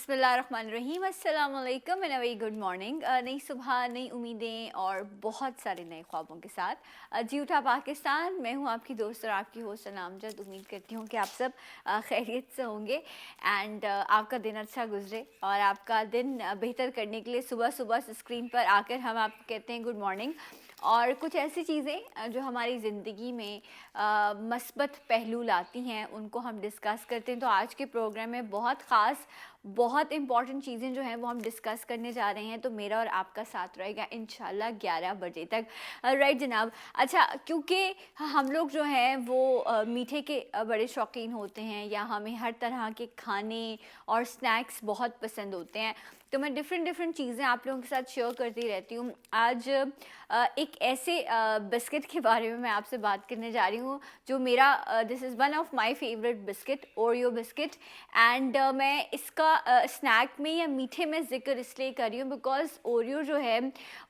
बिस्मिल्लाहिर्रहमानिर्रहीम, अस्सलाम वालेकुम and a very good morning. नई सुबह, नई उम्मीदें और बहुत सारे नए ख्वाबों के साथ जी उठा पाकिस्तान। मैं हूँ आपकी दोस्त और आपकी होस्ट नामजद। उम्मीद करती हूँ कि आप सब खैरियत से होंगे एंड आपका दिन अच्छा गुजरे और आपका दिन बेहतर करने के लिए सुबह सुबह स्क्रीन पर आकर हम आपको कहते हैं गुड मॉर्निंग। और कुछ ऐसी चीज़ें जो हमारी ज़िंदगी में मस्बत पहलू लाती हैं उनको हम डिस्कस करते हैं। तो आज के प्रोग्राम में बहुत ख़ास बहुत इंपॉर्टेंट चीज़ें जो हैं वो हम डिस्कस करने जा रहे हैं। तो मेरा और आपका साथ रहेगा इंशाल्लाह 11 बजे तक। राइट जनाब। अच्छा, क्योंकि हम लोग जो हैं वो मीठे के बड़े शौकीन होते हैं या हमें हर तरह के खाने और स्नैक्स बहुत पसंद होते हैं, तो मैं डिफरेंट चीज़ें आप लोगों के साथ शेयर करती रहती हूँ। आज एक ऐसे बिस्किट के बारे में मैं आपसे बात करने जा रही हूँ जो मेरा this is one of my favourite biscuit, Oreo biscuit. And मैं इसका स्नैक में या मीठे में ज़िक्र इसलिए कर रही हूँ बिकॉज़ ओरियो जो है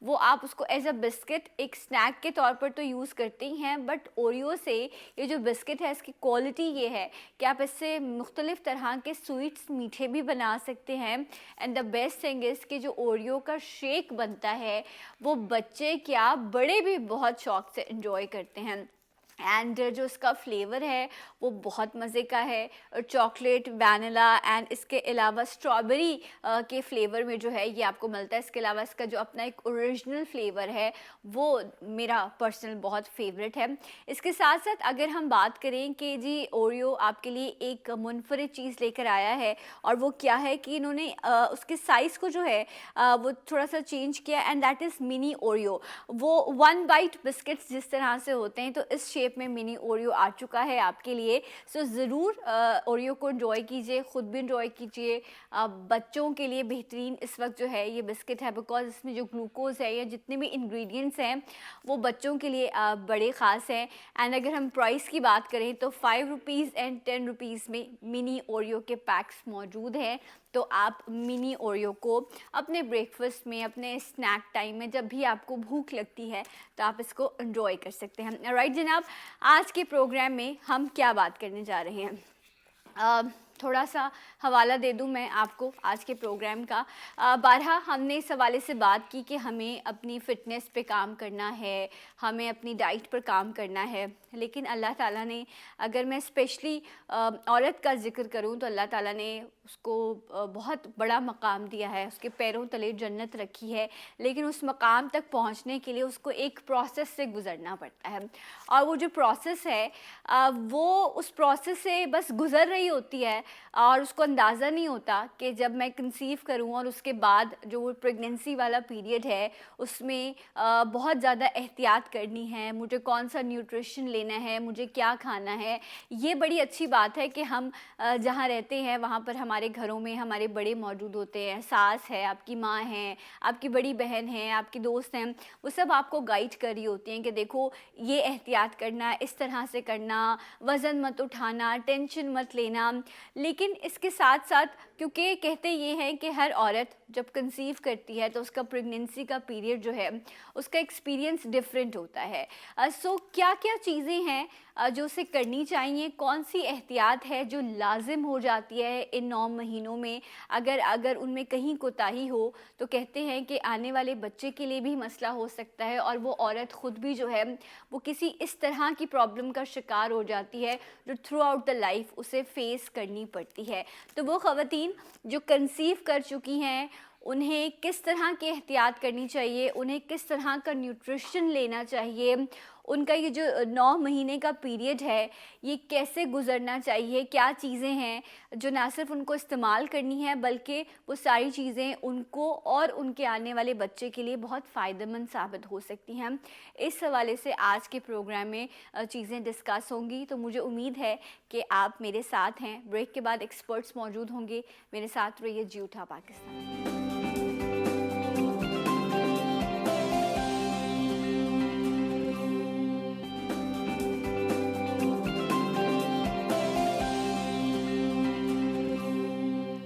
वो आप उसको एज अ बिस्किट एक स्नैक के तौर पर तो यूज़ करते ही हैं, बट ओरियो से ये जो बिस्किट है इसकी क्वालिटी ये है कि आप इससे मुख्तलिफ़ तरह के स्वीट्स मीठे भी बना सकते हैं। And the best thing is कि जो ओरियो का शेक बनता है वो बच्चे क्या बड़े भी बहुत शौक से इन्जॉय करते हैं। एंड जो इसका फ्लेवर है वो बहुत मज़े का है, चॉकलेट, वैनिला एंड इसके अलावा स्ट्रॉबेरी के फ्लेवर में जो है ये आपको मिलता है। इसके अलावा इसका जो अपना एक ओरिजिनल फ्लेवर है वो मेरा पर्सनल बहुत फेवरेट है। इसके साथ साथ अगर हम बात करें कि जी ओरियो आपके लिए एक मुनफरिद चीज़ लेकर आया है और वो क्या है कि इन्होंने उसके साइज़ को जो है वो थोड़ा सा चेंज किया and that is mini Oreo. वो वन बाइट बिस्किट्स जिस तरह से होते हैं तो इस शेप में मिनी ओरियो आ चुका है आपके लिए। सो ज़रूर ओरियो को एंजॉय कीजिए, ख़ुद भी एंजॉय कीजिए। बच्चों के लिए बेहतरीन इस वक्त जो है ये बिस्किट है बिकॉज इसमें जो ग्लूकोज़ है या जितने भी इंग्रेडिएंट्स हैं वो बच्चों के लिए बड़े ख़ास हैं। एंड अगर हम प्राइस की बात करें तो 5 रुपीज़ एंड 10 रुपीज़ में मिनी ओरियो के पैक्स मौजूद हैं। तो आप मिनी ओरियो को अपने ब्रेकफास्ट में, अपने स्नैक टाइम में जब भी आपको भूख लगती है तो आप इसको एंजॉय कर सकते हैं। राइट जनाब, आज के प्रोग्राम में हम क्या बात करने जा रहे हैं? थोड़ा सा हवाला दे दूं मैं आपको आज के प्रोग्राम का। बारहा हमने इस हवाले से बात की कि हमें अपनी फ़िटनेस पे काम करना है, हमें अपनी डाइट पर काम करना है, लेकिन अल्लाह ताला ने, अगर मैं स्पेशली औरत का ज़िक्र करूं तो अल्लाह ताला ने उसको बहुत बड़ा मकाम दिया है, उसके पैरों तले जन्नत रखी है, लेकिन उस मकाम तक पहुंचने के लिए उसको एक प्रोसेस से गुज़रना पड़ता है। और वो जो प्रोसेस है वो उस प्रोसेस से बस गुज़र रही होती है और उसको अंदाज़ा नहीं होता कि जब मैं कंसीव करूं और उसके बाद जो वो प्रेगनेंसी वाला पीरियड है उसमें बहुत ज़्यादा एहतियात करनी है, मुझे कौन सा न्यूट्रिशन लेना है, मुझे क्या खाना है। ये बड़ी अच्छी बात है कि हम जहाँ रहते हैं वहाँ पर हमारे घरों में हमारे बड़े मौजूद होते हैं, सास है, आपकी माँ है, आपकी बड़ी बहन है, आपकी दोस्त हैं, वो सब आपको गाइड कर रही होती हैं कि देखो ये एहतियात करना, इस तरह से करना, वज़न मत उठाना, टेंशन मत लेना। लेकिन इसके साथ साथ क्योंकि कहते ये हैं कि हर औरत जब कंसीव करती है तो उसका प्रेगनेंसी का पीरियड जो है उसका एक्सपीरियंस डिफरेंट होता है। सो क्या क्या चीज़ें हैं जो उसे करनी चाहिए, कौन सी एहतियात है जो लाजिम हो जाती है इन 9 महीनों में। अगर उनमें कहीं कोताही हो तो कहते हैं कि आने वाले बच्चे के लिए भी मसला हो सकता है और वो औरत ख़ुद भी जो है वो किसी इस तरह की प्रॉब्लम का शिकार हो जाती है जो थ्रू आउट द लाइफ उसे फेस करनी पड़ती है। तो वो ख़वातीन जो कंसीव कर चुकी हैं उन्हें किस तरह की एहतियात करनी चाहिए, उन्हें किस तरह का न्यूट्रिशन लेना चाहिए, उनका ये जो 9 महीने का पीरियड है ये कैसे गुजरना चाहिए, क्या चीज़ें हैं जो ना सिर्फ उनको इस्तेमाल करनी है बल्कि वो सारी चीज़ें उनको और उनके आने वाले बच्चे के लिए बहुत फ़ायदेमंद साबित हो सकती हैं। इस हवाले से आज के प्रोग्राम में चीज़ें डिस्कस होंगी। तो मुझे उम्मीद है कि आप मेरे साथ हैं। ब्रेक के बाद एक्सपर्ट्स मौजूद होंगे, मेरे साथ रहिए जी उठा Pakistan.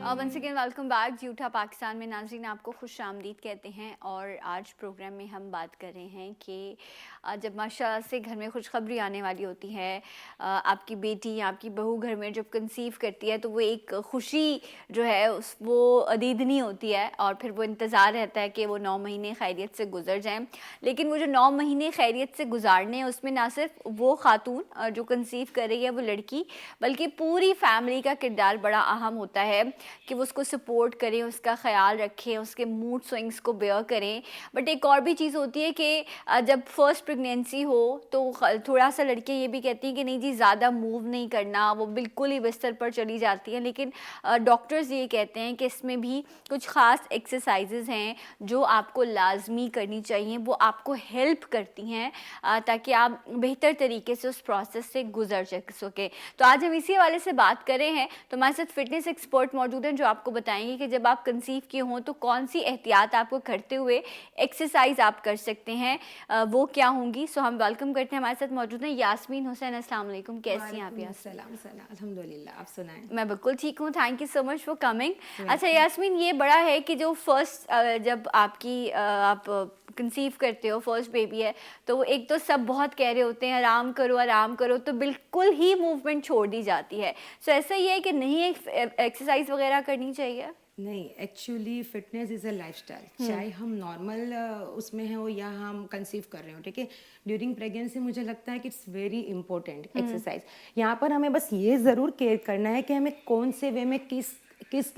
Once again welcome back. जूठा पाकिस्तान में नाज़रीन आपको खुश आमदीद कहते हैं। और आज प्रोग्राम में हम बात कर रहे हैं कि जब माशाल्लाह से घर में खुशखबरी आने वाली होती है, आपकी बेटी या आपकी बहू घर में जब कंसीव करती है तो वो एक खुशी जो है वो अदीदनी होती है और फिर वो इंतज़ार रहता है कि वो 9 महीने खैरियत से गुजर जाएं। लेकिन वो जो 9 महीने खैरियत से गुजारने हैं उसमें ना सिर्फ वो खातून जो कंसीव कर रही है वो लड़की, बल्कि पूरी फैमिली का किरदार बड़ा अहम होता है कि वो उसको सपोर्ट करें, उसका ख्याल रखें, उसके मूड स्विंग्स को बेयर करें। बट एक और भी चीज़ होती है कि जब फर्स्ट प्रेगनेंसी हो तो थोड़ा सा लड़कियाँ ये भी कहती हैं कि नहीं जी ज़्यादा मूव नहीं करना, वो बिल्कुल ही बिस्तर पर चली जाती हैं। लेकिन डॉक्टर्स ये कहते हैं कि इसमें भी कुछ ख़ास एक्सरसाइजेज़ हैं जो आपको लाजमी करनी चाहिए, वो आपको हेल्प करती हैं ताकि आप बेहतर तरीके से उस प्रोसेस से गुजर सकें। तो आज हम इसी वाले से बात कर रहे हैं। तो हमारे साथ फिटनेस एक्सपर्ट मौजूद हैं जो आपको बताएंगे कि जब आप कंसीव किए हों तो कौन सी एहतियात आपको करते हुए एक्सरसाइज आप कर सकते हैं, वो क्या होंगी। सो हम वेलकम करते हैं, हमारे साथ मौजूद हैं यास्मीन हुसैन। अस्सलाम वालेकुम, कैसी हैं आप यास्मीन? अल्हम्दुलिल्लाह, आप सुनाएं। मैं बिल्कुल ठीक हूँ, thank you so much for coming. अच्छा यास्मीन, ये बड़ा है कि जो फर्स्ट जब आपकी आप कंसीव करते हो, फर्स्ट बेबी है, तो एक तो सब बहुत कह रहे होते हैं आराम करो, तो बिल्कुल ही मूवमेंट छोड़ दी जाती है। सो ऐसा ही है कि नहीं एक्सरसाइज वगैरह करनी चाहिए? नहीं, actually fitness is a lifestyle, चाहे हम नॉर्मल उसमें हो या हम कंसीव कर रहे हो, ठीक है। ड्यूरिंग प्रेगनेंसी मुझे लगता है कि इट्स वेरी इंपॉर्टेंट एक्सरसाइज। यहाँ पर हमें बस ये ज़रूर केयर करना है कि हमें कौन से वे में किस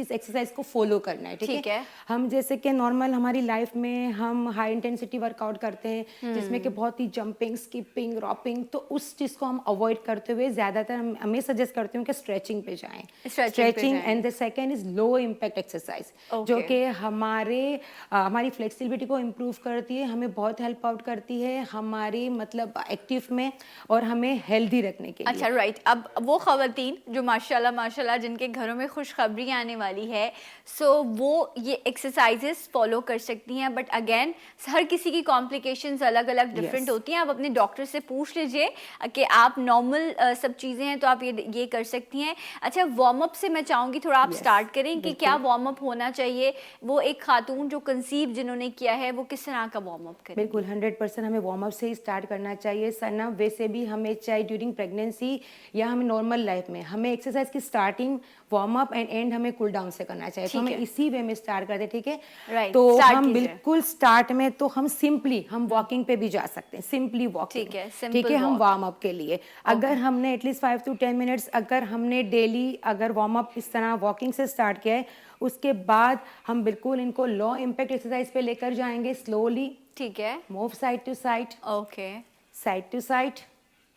एक्सरसाइज को फॉलो करना है, ठीक है। हम जैसे कि नॉर्मल हमारी लाइफ में हम हाई इंटेंसिटी वर्कआउट करते हैं जिसमें कि बहुत ही जंपिंग, स्किपिंग, रॉपिंग, तो उस चीज़ को हम अवॉइड करते हुए ज़्यादातर हमें सजेस्ट करती हूँ कि स्ट्रेचिंग पे जाएं। Stretching and the second is low impact exercise, जो कि हमारी फ्लेक्सिबिलिटी को इम्प्रूव करती है, हमें बहुत हेल्प आउट करती है हमारी मतलब एक्टिव में और हमें हेल्दी रखने के लिए। अच्छा राइट। अब वो खवातीन जो माशाल्लाह जिनके घरों में खुशखबरी आने वाली है, सो वो ये एक्सरसाइजेस फॉलो कर सकती हैं। बट अगेन हर किसी की कॉम्प्लिकेशंस अलग अलग डिफरेंट होती हैं। आप अपने डॉक्टर से पूछ लीजिए कि आप नॉर्मल सब चीज़ें हैं तो आप ये कर सकती हैं। अच्छा, वार्म अप से मैं चाहूँगी थोड़ा आप स्टार्ट करें कि क्या वार्म अप होना चाहिए, वो एक खातून जो कंसीव जिन्होंने किया है वो किस तरह का वार्म अप करें? बिल्कुल 100% हमें वार्म अप से ही स्टार्ट करना चाहिए सना। वैसे भी हमें चाहे ड्यूरिंग प्रेगनेंसी या हमें नॉर्मल लाइफ में हमें एक्सरसाइज की starting, warm up and and हमें कूल डाउन से करना चाहिए। तो हमें इसी वे में स्टार्ट करते हैं, ठीक है। तो हम बिल्कुल स्टार्ट में तो हम सिंपली हम वॉकिंग पे भी जा सकते हैं, सिंपली वॉकिंग, ठीक है। हम वार्म अप के लिए अगर हमने एटलीस्ट 5 to 10 मिनट्स अगर हमने डेली अगर वार्म अप इस तरह वॉकिंग से स्टार्ट किया है, उसके बाद हम बिल्कुल इनको लो इम्पैक्ट एक्सरसाइज पे लेकर जाएंगे स्लोली, ठीक है। Move side to side, okay, side to side,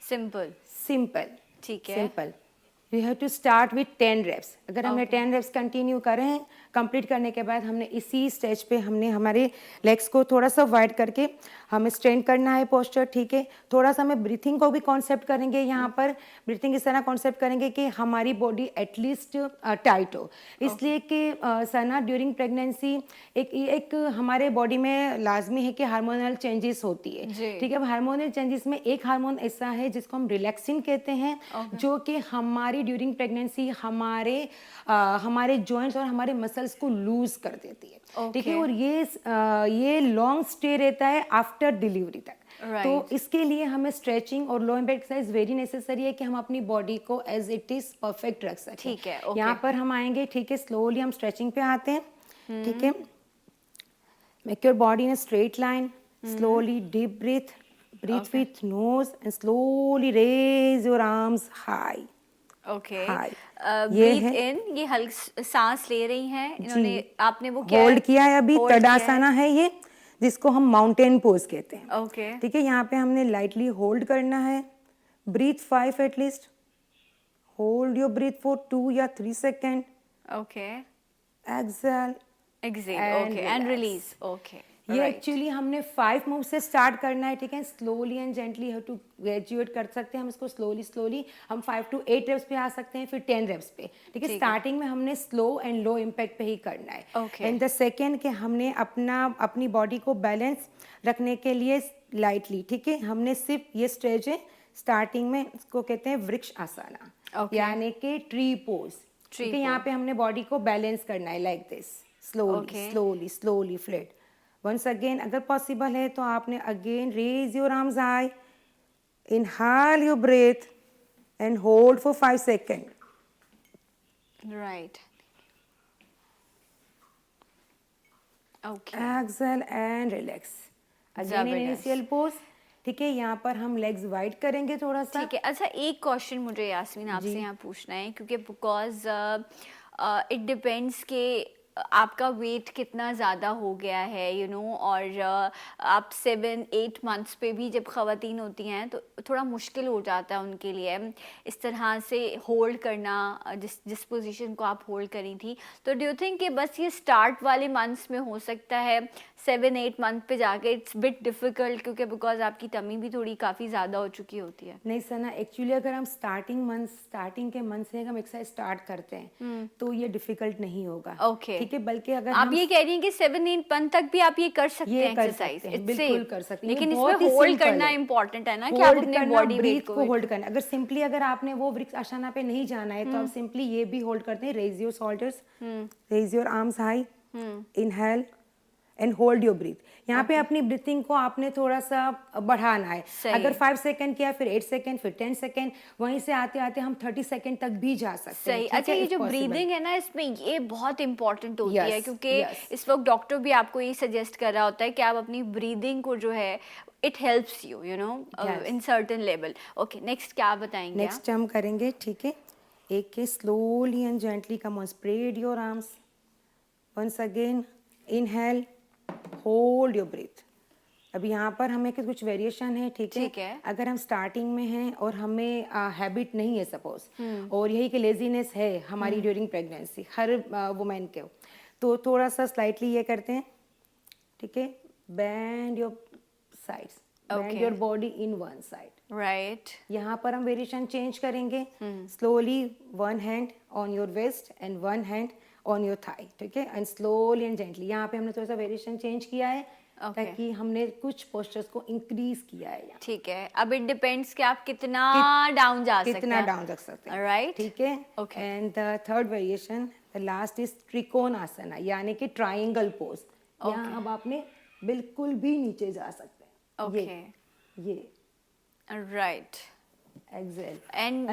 simple, ठीक है। Simple. You have to start with 10 reps. अगर हमने 10 रेप्स कंटिन्यू करें हैं, कंप्लीट करने के बाद हमने इसी स्टेज पे हमने हमारे लेग्स को थोड़ा सा वाइड करके हमें स्ट्रेन करना है पोस्चर, ठीक है। थोड़ा सा हमें ब्रीथिंग को भी कॉन्सेप्ट करेंगे, यहाँ पर ब्रीथिंग इस तरह कॉन्सेप्ट करेंगे कि हमारी बॉडी एटलीस्ट टाइट हो, इसलिए कि सना ड्यूरिंग प्रेगनेंसी एक हमारे बॉडी में लाजमी है कि हार्मोनल चेंजेस होती है, ठीक है। हार्मोनल चेंजेस में एक हार्मोन ऐसा है जिसको हम रिलैक्सिन कहते हैं, जो कि हमारी ड्यूरिंग प्रेगनेंसी हमारे जॉइंट्स और हमारे मसल्स को लूज कर देती है, ठीक है। और ये लॉन्ग स्टे रहता है आफ्टर डिलीवरी तक। तो इसके लिए हमें स्ट्रेचिंग और low impact exercise very necessary है कि हम अपनी बॉडी को एज इट इज परफेक्ट रख सकें, ठीक है। यहाँ पर हम आएंगे, ठीक है। स्लोली हम स्ट्रेचिंग पे आते हैं, ठीक है। Make your body in a straight line, slowly deep breath with nose and slowly raise your arms high. Okay, breathe in, ये हल्की सांस ले रही हैं इन्होंने, आपने वो क्या होल्ड किया है अभी, तड़ासना है ये, जिसको हम माउंटेन पोज कहते हैं, ओके। ठीक है। यहाँ पे हमने लाइटली होल्ड करना है, breathe 5 at least, hold your breath for 2 या 3 second, okay, exhale okay and release, okay. ये एक्चुअली हमने 5 मूव से स्टार्ट करना है, ठीक है। Slowly and gently have to graduate कर सकते हैं हम इसको, स्लोली हम 5 to 8 रेप्स पे आ सकते हैं, फिर 10 रेप्स पे, ठीक है। स्टार्टिंग में हमने स्लो एंड लो इम्पैक्ट पे ही करना है। एंड द सेकेंड कि हमने अपनी बॉडी को बैलेंस रखने के लिए लाइटली, ठीक है, हमने सिर्फ ये स्ट्रेच है स्टार्टिंग में, इसको कहते हैं वृक्ष आसना, यानी कि ट्री पोज, Three, ठीक है, यहाँ four. पे हमने बॉडी को बैलेंस करना है like this, slowly Okay. Slowly slowly flat. Once again अगर पॉसिबल है तो आपने again raise your arms high, inhale your breath and hold for 5 second. Right. Okay. Exhale and relax. Again in जबरदस्त. Initial pose. ठीक है, यहाँ पर हम लेग्स वाइड करेंगे थोड़ा सा. ठीक है. अच्छा, एक क्वेश्चन मुझे यास्मीन आपसे जी. यहाँ पूछना है, क्योंकि बिकॉज इट डिपेंड्स कि आपका वेट कितना ज़्यादा हो गया है, यू नो, और आप 7-8 मंथ्स पे भी जब ख़वातीन होती हैं तो थोड़ा मुश्किल हो जाता है उनके लिए इस तरह से होल्ड करना, जिस पोजीशन को आप होल्ड करी थी. तो डू यू थिंक कि बस ये स्टार्ट वाले मंथ्स में हो सकता है, 7-8 मंथ पे जाके इट्स बिट डिफ़िकल्ट, क्योंकि बिकॉज आपकी टमी भी थोड़ी काफ़ी ज़्यादा हो चुकी होती है. नहीं सना, एक्चुअली अगर हम स्टार्टिंग के मंथ से हम एक्सरसाइज स्टार्ट करते हैं तो ये डिफिकल्ट नहीं होगा. Okay. ठीक है, बल्कि अगर आप हम ये कह रही हैं कि 7-8 मंथ तक भी आप ये कर सकते ये हैं कर एक्सरसाइज. सकते हैं, बिल्कुल कर सकते हैं. ये लेकिन बहुत इसमें ही होल्ड simple करना है. इम्पोर्टेंट है ना, कि आप होल्ड अपने करना, बॉडी ब्रीथ वेट को को होल्ड करना. अगर सिंपली अगर आपने वो वृक्ष आसना पे नहीं जाना है तो आप सिंपली ये भी होल्ड करते हैं. Raise your shoulders, raise your arms high, inhale and hold your breath. यहाँ पे अपनी ब्रीथिंग को आपने थोड़ा सा बढ़ाना है. सही अगर है. 5 सेकंड किया, फिर 8 सेकंड, फिर 10 सेकंड, वहीं से आते आते हम 30 सेकंड तक भी जा सकते हैं. सही. ठीक अच्छा, है, ये if जो possible. ब्रीदिंग है ना, इसमें ये बहुत इंपॉर्टेंट होती है, Yes, क्योंकि yes. इस वक्त डॉक्टर भी आपको ये सजेस्ट कर रहा होता है कि आप अपनी ब्रीदिंग को जो है, it helps you, you know, Yes. In certain level. Okay, next क्या बताएंगे आप? नेक्स्ट हम करेंगे. ठीक है, एक के slowly and gently come on, spread your arms. Once again inhale, hold your breath. अब यहाँ पर हमें कुछ वेरिएशन है. ठीक है, ठीक है. अगर हम स्टार्टिंग में हैं और हमें हैबिट नहीं है सपोज, और यही कि लेजीनेस है हमारी ड्यूरिंग प्रेगनेंसी हर वुमेन के, तो थोड़ा सा स्लाइटली ये करते हैं. ठीक है, bend your sides, bend Okay. Your body in one side. Right. यहाँ पर हम वेरिएशन चेंज करेंगे. Slowly one hand on your waist and one hand on your thigh. ठीक है, एंड स्लोली एंड जेंटली. यहाँ पे हमने थोड़ा सा वेरिएशन चेंज किया है. Okay. ताकि हमने कुछ पोस्चर्स को इंक्रीज किया है यहाँ. ठीक है. अब इट डिपेंड्स कि आप कितना डाउन जा सकते हैं. कितना डाउन रख सकते हैं. राइट. ठीक है. Okay. And the third variation, the last is trikonasana, यानी कि ट्राइंगल पोज. यहाँ अब आपने बिल्कुल भी नीचे जा सकते हैं. ओके. ये right. Exhale. And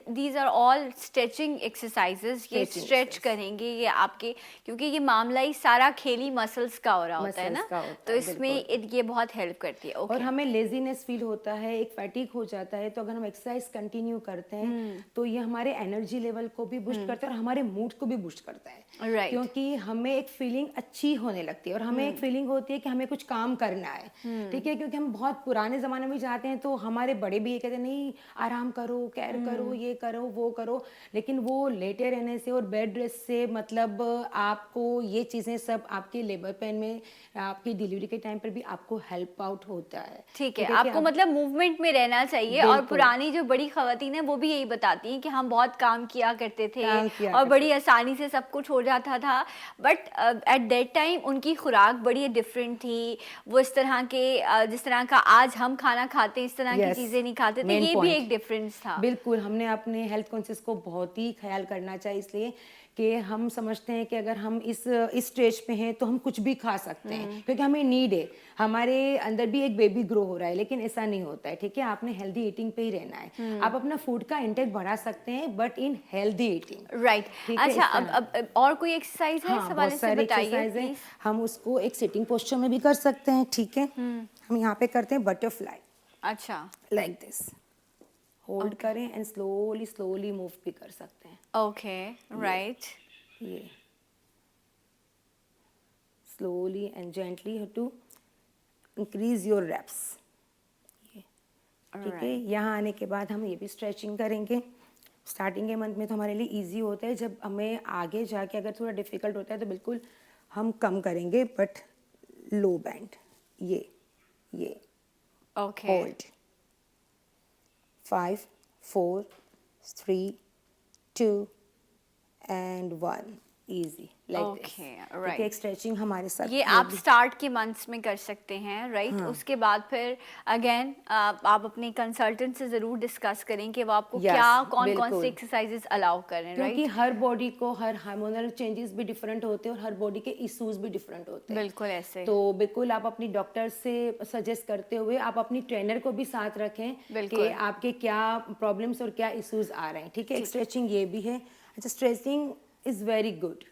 these are all stretching exercises. ये Stretching स्ट्रेच exercise. करेंगे ये आपके, क्योंकि ये मामला ही सारा खेली मसल्स का हो रहा होता है Muscles का ना, होता तो है, इसमें ये बहुत हेल्प करती है. और ओके. हमें लेजीनेस फील होता है, एक फैटिक हो जाता है, तो अगर हम एक्सरसाइज कंटिन्यू करते हैं तो ये हमारे एनर्जी लेवल को भी बूस्ट करता है और हमारे मूड को भी बूस्ट करता है. Right. क्योंकि हमें एक फीलिंग अच्छी होने लगती है और हमें एक फीलिंग होती है कि हमें कुछ काम करना है. ठीक है, क्योंकि हम बहुत पुराने जमाने में जाते हैं तो हमारे बड़े भी ये कहते हैं नहीं आराम करो, केयर करो, ये करो, वो करो. लेकिन वो लेटे रहने से और बेड रेस्ट से मतलब आपको ये चीजें सब आपके लेबर पेन में, आपकी डिलीवरी के टाइम पर भी आपको हेल्प आउट होता है. ठीक है. कि आपको मतलब मूवमेंट में रहना चाहिए. और बिल्कुल. पुरानी जो बड़ी खवातीन है वो भी यही बताती हैं कि हम बहुत काम किया करते थे काम किया और करते बड़ी आसानी से सब कुछ हो जाता था. बट एट दैट टाइम उनकी खुराक बड़ी डिफरेंट थी. वो इस तरह के जिस तरह का आज हम खाना खाते हैं इस तरह की Yes, चीजें नहीं खाते थे. main ये भी point. एक डिफरेंस था. बिल्कुल, हमने अपने हेल्थ कॉन्शियस को बहुत ही ख्याल करना चाहिए, इसलिए कि हम समझते हैं कि अगर हम इस स्टेज पे हैं तो हम कुछ भी खा सकते हैं, क्योंकि हमें नीड है. हमारे अंदर भी एक बेबी ग्रो हो रहा है, लेकिन ऐसा नहीं होता है. ठीक है, आपने हेल्दी ईटिंग पे ही रहना है. आप अपना फूड का इंटेक बढ़ा सकते हैं, but in healthy eating. Right. ठीक है, अच्छा, इस तरह. अब और कोई एक्सरसाइज है इस हाँ, हवाले बहुत से सारी बताइए एक्सरसाइज है. प्लीज. हम उसको एक सिटिंग पोस्चर में भी कर सकते हैं. ठीक है, हम यहाँ पे करते हैं बटरफ्लाई, अच्छा. Like this. होल्ड करें एंड स्लोली स्लोली मूव भी कर सकते हैं. ओके. राइट. ये slowly and gently you have to increase your reps. ये ठीक है. यहाँ आने के बाद हम ये भी स्ट्रेचिंग करेंगे. स्टार्टिंग के मंथ में तो हमारे लिए इजी होता है, जब हमें आगे जाके अगर थोड़ा डिफिकल्ट होता है तो बिल्कुल हम कम करेंगे, बट लो बैंड. ये okay. Hold. 5 4 3 2 and 1. easy like this. Okay, ठीक right. है, एक स्ट्रेचिंग हमारे साथ ये आप स्टार्ट के मंथ्स में कर सकते हैं, राइट? उसके बाद फिर अगेन आप अपने कंसल्टेंट से ज़रूर डिस्कस करें कि वो आपको Yes, क्या कौन कौन से बिल्कुल। एक्सरसाइजेस अलाउ करें, क्योंकि राइट? हर बॉडी को हर हार्मोनल चेंजेस भी डिफरेंट होते हैं और हर बॉडी के इश्यूज भी डिफरेंट होते हैं। बिल्कुल ऐसे। तो बिल्कुल आप अपनी डॉक्टर से सजेस्ट करते हुए आप अपनी ट्रेनर को भी साथ रखें बिल्कुल। कि आपके क्या प्रॉब्लम्स और क्या इश्यूज आ रहे हैं। ठीक है, एक स्ट्रेचिंग ये भी है। अच्छा, stretching is very good,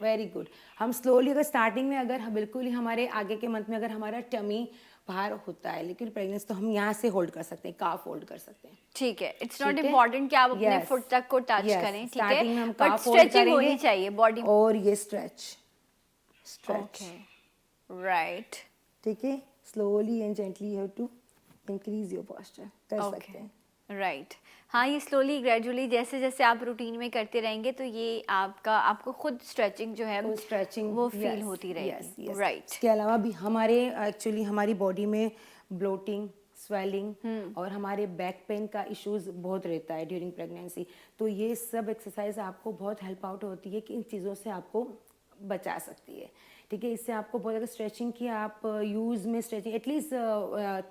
very good. हम स्लोली अगर स्टार्टिंग में अगर बिल्कुल ही हमारे आगे के मंथ में अगर हमारा टमी बाहर होता है, लेकिन प्रेगनेंसी तो हम यहाँ से होल्ड कर सकते हैं, काफ होल्ड कर सकते हैं। ठीक है, इट्स नॉट ठीक है? इम्पॉर्टेंट कि आप अपने Yes, फुट तक को टच yes, करें, ठीक स्टार्टिंग में है? हम बट काफ होल्ड स्ट्रेचिंग होनी करेंगे चाहिए बॉडी। और ये स्ट्रेच ओके, राइट। ठीक है, slowly and gently you have to increase your posture कर सकते हैं। राइट। हाँ, ये स्लोली ग्रेजुअली जैसे जैसे आप रूटीन में करते रहेंगे तो ये आपको खुद स्ट्रेचिंग जो है वो स्ट्रेचिंग वो फील होती रहेगी, राइट? इसके अलावा भी हमारे एक्चुअली हमारी बॉडी में ब्लोटिंग, स्वेलिंग और हमारे बैक पेन का इश्यूज बहुत रहता है ड्यूरिंग प्रेगनेंसी। तो ये सब एक्सरसाइज आपको बहुत हेल्प आउट होती है कि इन चीज़ों से आपको बचा सकती है। ठीक है, इससे आपको बहुत ज़्यादा स्ट्रेचिंग की आप यूज में stretching at least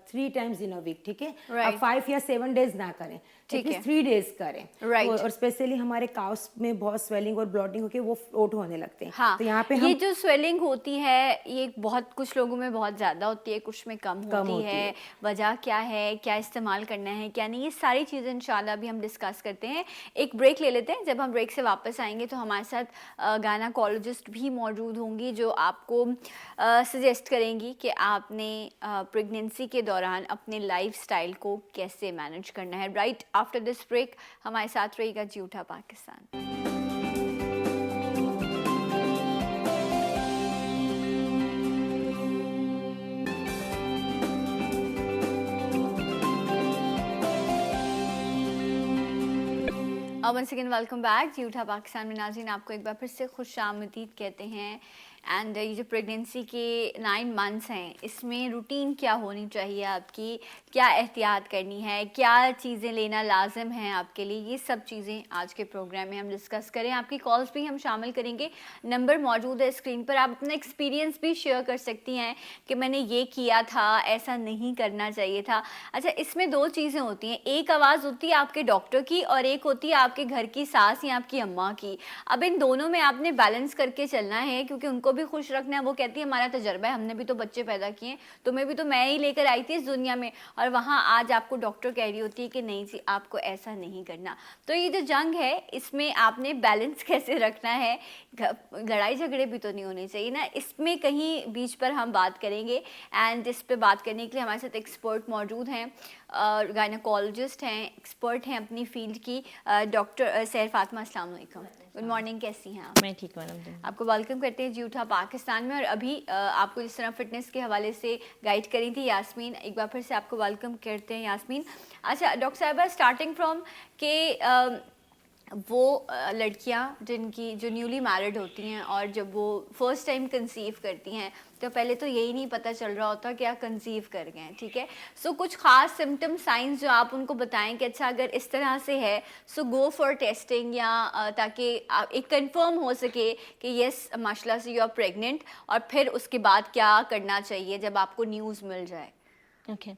3 times in a week. ठीक है, आप 5 या 7 डेज ना करें, ठीक है, 3 डेज करें। Right. और स्पेशली हमारे काउस में बहुत स्वेलिंग और ब्लॉटिंग होके वो फ्लोट होने लगते हैं। हाँ, तो यहाँ पे ये हम जो स्वेलिंग होती है ये बहुत कुछ लोगों में बहुत ज़्यादा होती है, कुछ में कम होती है। वजह क्या है, क्या इस्तेमाल करना है, क्या नहीं, ये सारी चीज़ें इंशाल्लाह भी हम डिस्कस करते हैं। एक ब्रेक ले लेते हैं। जब हम ब्रेक से वापस आएंगे तो हमारे साथ गायनेकोलॉजिस्ट भी मौजूद होंगी जो आपको सजेस्ट करेंगी कि आपने प्रेगनेंसी के दौरान अपने लाइफस्टाइल को कैसे मैनेज करना है, राइट? आफ्टर दिस ब्रेक हमारे साथ रहेगा जूठा Pakistan. Once again welcome back. जूठा पाकिस्तान में नाज़रीन आपको एक बार फिर से खुशामदीद कहते हैं। एंड ये जो प्रेगनेंसी के 9 मंथ्स हैं इसमें रूटीन क्या होनी चाहिए आपकी, क्या एहतियात करनी है, क्या चीज़ें लेना लाजिम है आपके लिए, ये सब चीज़ें आज के प्रोग्राम में हम डिस्कस करें। आपकी कॉल्स भी हम शामिल करेंगे, नंबर मौजूद है स्क्रीन पर। आप अपना एक्सपीरियंस भी शेयर कर सकती हैं कि मैंने ये किया था, ऐसा नहीं करना चाहिए था। अच्छा, इसमें 2 चीज़ें होती हैं, एक आवाज़ होती है आपके डॉक्टर की और एक होती है आपके घर की सास या आपकी अम्मा की। अब इन दोनों में आपने बैलेंस करके चलना है क्योंकि उनको भी खुश रखना है। वो कहती है हमारा तजर्बा है, हमने भी तो बच्चे पैदा किए, तुम्हें भी तो मैं ही लेकर आई थी इस दुनिया में, और वहाँ आज आपको डॉक्टर कह रही होती है कि नहीं जी आपको ऐसा नहीं करना। तो ये जो जंग है इसमें आपने बैलेंस कैसे रखना है, लड़ाई झगड़े भी तो नहीं होने चाहिए ना, इसमें कहीं बीच पर हम बात करेंगे। एंड इस पे बात करने के लिए हमारे साथ एक्सपर्ट मौजूद हैं, गायनेकोलॉजिस्ट हैं, एक्सपर्ट हैं अपनी फील्ड की, डॉक्टर सैर फातिमा। अस्सलाम वालेकुम, गुड मॉर्निंग, कैसी हैं आप? मैं ठीक मैडम। आपको वेलकम करते हैं जूठा पाकिस्तान में। और अभी आपको जिस तरह फिटनेस के हवाले से गाइड करी थी यास्मीन, एक बार फिर से आपको वेलकम करते हैं यास्मीन। अच्छा डॉक्टर साहिबा, स्टार्टिंग फ्रॉम के वो लड़कियां जिनकी जो न्यूली मैरिड होती हैं और जब वो फर्स्ट टाइम कंसीव करती हैं तो पहले तो यही नहीं पता चल रहा होता कि आप कंसीव कर गए हैं, ठीक है? सो कुछ खास सिम्टम साइंस जो आप उनको बताएं कि अच्छा अगर इस तरह से है सो गो फॉर टेस्टिंग, या ताकि एक कंफर्म हो सके कि यस माशाल्लाह से यू आर प्रेग्नेंट, और फिर उसके बाद क्या करना चाहिए जब आपको न्यूज़ मिल जाए। ओके,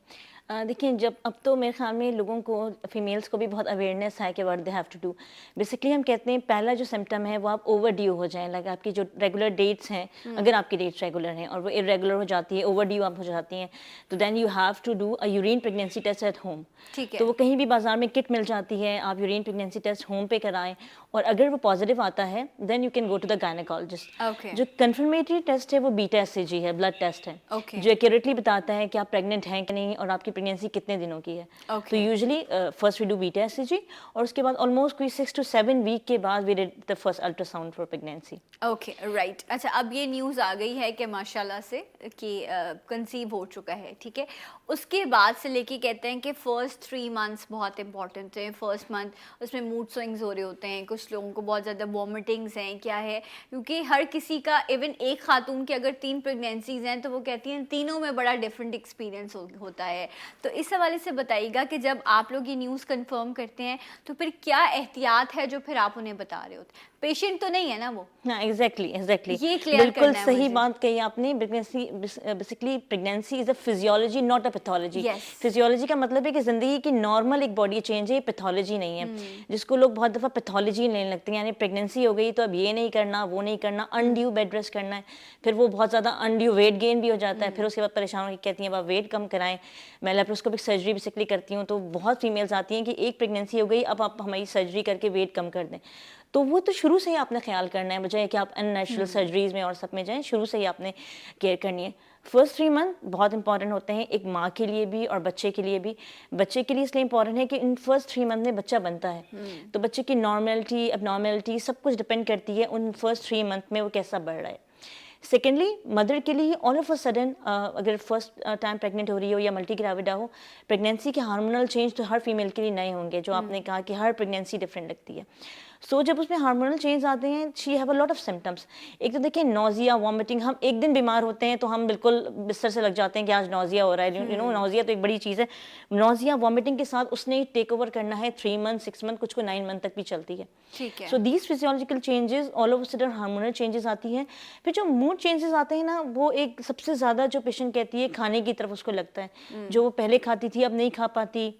देखिए जब अब तो मेरे ख्याल में लोगों को, फीमेल्स को भी बहुत अवेयरनेस है कि what they have to do. Basically हम कहते हैं पहला जो सिम्टम है वो आप ओवर ड्यू हो जाएं, लाइक आपकी जो रेगुलर डेट्स हैं, अगर आपकी डेट्स रेगुलर हैं और वो इरेगुलर हो जाती है, ओवर ड्यू आप हो जाती हैं, तो then you have to do a urine pregnancy test at home. ठीक है, तो वो कहीं भी बाजार में किट मिल जाती है, आप यूरिन प्रेगनेंसी टेस्ट होम पे कराएं, और अगर वो पॉजिटिव आता है then you can go to the gynaecologist. Okay, जो कंफर्मेटरी टेस्ट है वो BETA-HCG है, ब्लड टेस्ट है, ओके, जो एक्यूरेटली बताता है कि आप प्रेग्नेंट हैं कि नहीं और आपकी प्रेगनेंसी कितने दिनों की है। Okay. तो usually first we do BETA-HCG और उसके बाद ऑलमोस्ट कोई 6 to 7 वीक के बाद we did the first ultrasound for pregnancy. Okay, right. अच्छा, अब ये न्यूज़ आ गई है कि माशाल्लाह से कि कंसीव हो चुका है, ठीक है? उसके बाद से लेके कहते हैं कि फ़र्स्ट 3 मंथ्स बहुत इंपॉर्टेंट हैं। फर्स्ट मंथ उसमें मूड स्विंग्स हो रहे होते हैं, कुछ लोगों को बहुत ज़्यादा वॉमिटिंग्स हैं, क्या है, क्योंकि हर किसी का, इवन एक खातून की अगर 3 प्रेगनेंसीज हैं तो वो कहती हैं तीनों में बड़ा डिफरेंट एक्सपीरियंस होता है। तो इस हवाले से बताइएगा कि जब आप लोग ये न्यूज़ कंफर्म करते हैं तो फिर क्या एहतियात है जो फिर आप उन्हें बता रहे होते हैं? पेशेंट तो नहीं है ना वो? हाँ, एग्जैक्टली एग्जैक्टली, ये क्लियर बिल्कुल करना है सही मुझे। बात कही आपने। Basically pregnancy is a physiology not a pathology. Yes. Physiology का मतलब है कि जिंदगी की नॉर्मल एक बॉडी चेंज है, ये पैथोलॉजी नहीं है, जिसको लोग बहुत दफ़ा पैथोलॉजी लेने लगते हैं, यानी प्रेगनेंसी हो गई तो अब ये नहीं करना वो नहीं करना, अनड्यू बेड रेस्ट करना है, फिर वो बहुत ज़्यादा अनड्यू वेट गेन भी हो जाता है, फिर उसके बाद परेशान होकर कहती हैं अब वेट कम कराएं। मैं लेप्रोस्कोपिक सर्जरी बेसिकली करती हूँ, तो बहुत फीमेल्स आती हैं कि एक प्रेगनेंसी हो गई, अब आप हमारी सर्जरी करके वेट कम कर दें। तो वो तो शुरू से ही आपने ख्याल करना है, बजाय कि आप अननेचुरल सर्जरीज में और सब में जाएं, शुरू से ही आपने केयर करनी है। फर्स्ट 3 मंथ बहुत इंपॉर्टेंट होते हैं, एक माँ के लिए भी और बच्चे के लिए भी। बच्चे के लिए इसलिए इंपॉर्टेंट है कि इन फर्स्ट 3 मंथ में बच्चा बनता है, तो बच्चे की नॉर्मेलिटी एबनॉर्मेलिटी सब कुछ डिपेंड करती है उन फर्स्ट 3 मंथ में वो कैसा बढ़ रहा है। सेकेंडली, मदर के लिए ऑल ऑफ अ सडन अगर फर्स्ट टाइम प्रेग्नेंट हो रही हो या मल्टी ग्रेविडा हो, प्रेगनेंसी के हार्मोनल चेंज तो हर फीमेल के लिए नए होंगे, जो आपने कहा कि हर प्रेगनेंसी डिफरेंट लगती है। सो जब उसमें हार्मोनल चेंज आते हैं, she have a lot of symptoms. एक तो देखिए नोजिया, वॉमिटिंग, हम एक दिन बीमार होते हैं तो हम बिल्कुल बिस्तर से लग जाते हैं कि आज नोजिया हो रहा है, यू नो नोजिया तो एक बड़ी चीज़ है। नोजिया वॉमिटिंग के साथ उसने टेक ओवर करना है 3 मंथ 6 मंथ, कुछ को 9 मंथ तक भी चलती है। ठीक है। So these physiological changes, all of a sudden hormonal changes आती हैं। फिर जो मूड चेंजेस आते हैं ना, वो एक सबसे ज़्यादा जो पेशेंट कहती है खाने की तरफ उसको लगता है, जो वो पहले खाती थी अब नहीं खा पाती,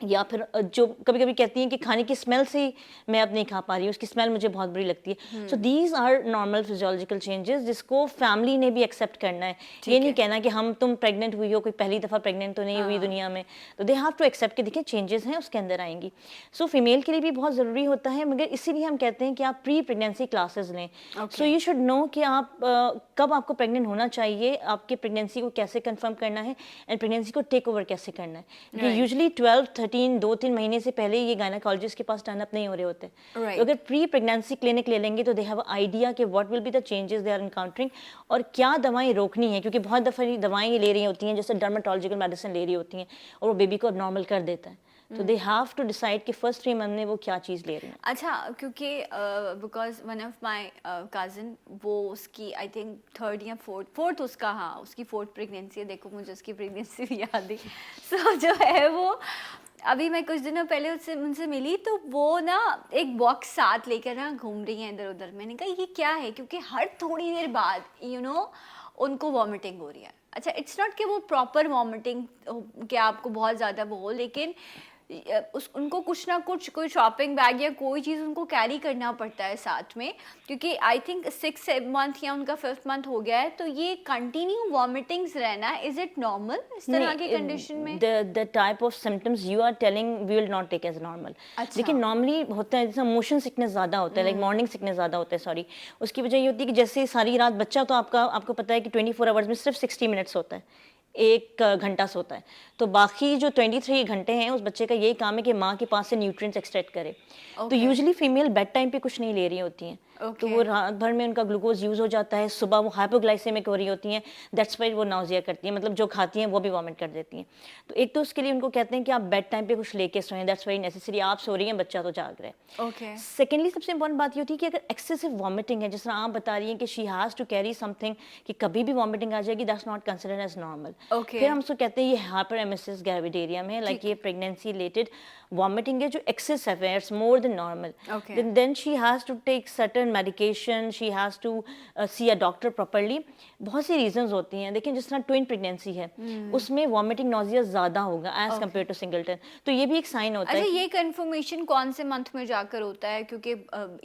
या फिर जो कभी कभी कहती हैं कि खाने की स्मेल से ही मैं अब नहीं खा पा रही हूँ, उसकी स्मेल मुझे बहुत बुरी लगती है। So these are normal physiological changes जिसको फैमिली ने भी एक्सेप्ट करना है। ये नहीं कहना कि हम तुम प्रेग्नेंट हुई हो, कोई पहली दफ़ा प्रेग्नेंट तो नहीं हुई दुनिया में, तो दे हैव टू एक्सेप्ट कि देखिए चेंजेस हैं उसके अंदर आएंगी। सो फीमेल के लिए भी बहुत ज़रूरी होता है, मगर इसीलिए हम कहते हैं कि आप प्री प्रेगनेंसी क्लासेस लें। सो यू शुड नो कि आप कब आपको प्रेग्नेंट होना चाहिए, आपके प्रेगनेंसी को कैसे कन्फर्म करना है, एंड प्रेगनेंसी को टेक ओवर कैसे करना है। यूजली 12-13 2-3 महीने से पहले ये गायनेकोलॉजिस्ट के पास टर्न अप नहीं हो रहे होते। तो अगर प्री प्रेगनेंसी क्लिनिक ले लेंगे तो दे हैव आइडिया कि what will be the changes they are encountering, और क्या दवाएं रोकनी है, क्योंकि बहुत दफ़ा दवाएं ये ले रही होती हैं जैसे डर्माटोलॉजिकल मेडिसिन ले रही होती हैं और वो बेबी को नॉर्मल कर देता है। तो दे हैव टू डिसाइड कि फर्स्ट 3 मंथ में वो क्या चीज़ ले रही हैं। अच्छा, क्योंकि because one of my cousin, वो उसकी आई थिंक 3rd या 4th उसका, हाँ उसकी 4th प्रेगनेंसी है। देखो मुझे उसकी प्रेगनेंसी भी याद है। सो जो है वो अभी मैं कुछ दिनों पहले उससे मुझसे मिली, तो वो ना एक बॉक्स साथ लेकर ना घूम रही है इधर उधर। मैंने कहा ये क्या है, क्योंकि हर थोड़ी देर बाद उनको वॉमिटिंग हो रही है। अच्छा, इट्स नॉट कि वो प्रॉपर वॉमिटिंग कि आपको बहुत ज़्यादा वो हो, लेकिन उनको कुछ ना कुछ, कोई शॉपिंग बैग या कोई चीज़ उनको कैरी करना पड़ता है साथ में, क्योंकि आई थिंक 6 मंथ या उनका 5th मंथ हो गया है। तो ये कंटिन्यू वॉमिटिंग्स रहना, इज इट नॉर्मल इस तरह की कंडीशन में? The type of symptoms you are telling we will not take as normal. लेकिन नॉर्मली होता है जैसे मोशन सिकनेस ज़्यादा होता है, लाइक मॉर्निंग सिकनेस ज़्यादा होता है, सॉरी, उसकी वजह ये होती है कि जैसे सारी रात बच्चा, तो आपको पता है कि 24 आवर्स में सिर्फ 60 मिनट्स होता है, 1 घंटा सोता है, तो बाकी जो 23 घंटे हैं उस बच्चे का यही काम है कि माँ के पास से न्यूट्रिएंट्स एक्सट्रैक्ट करे। तो यूजुअली फीमेल बेड टाइम पे कुछ नहीं ले रही होती हैं, तो वो रात भर में उनका ग्लूकोज यूज़ हो जाता है, सुबह वो हाइपोग्लाइसेमिक हो रही होती हैं, दैट्स वाई वो नाउजिया करती हैं, मतलब जो खाती हैं वो भी वॉमिट कर देती हैं। तो एक तो उसके लिए उनको कहते हैं कि आप बेड टाइम पे कुछ लेके सोएं, दैट्स वाई नेसेसरी, आप सो रही हैं बच्चा तो जाग रहा है। सेकेंडली सबसे इंपॉर्टेंट बात ये होती है कि अगर एक्सेसिव वॉमिटिंग है, जिस तरह आप बता रही हैं कि she has to carry something, कि कभी भी वॉमिटिंग आ जाएगी, that's not considered as normal. फिर हम उसको कहते हैं ये हाइपरेमेसिस ग्रेविडेरिया में, लाइक ये प्रेगनेंसी रिलेटेड वॉमिटिंग है जो एक्सेसिव है, it's more than normal. Then she has to take certain medication, she has to see a doctor properly. बहुत सी रीजंस होती हैं, लेकिन जिस तरह ट्विन प्रेगनेंसी है उसमें वॉमिटिंग नोजिया ज़्यादा होगा एज कम्पेयर टू सिंगलटन, तो ये भी एक साइन होता है। ये कंफर्मेशन कौन से मंथ में जाकर होता है, क्योंकि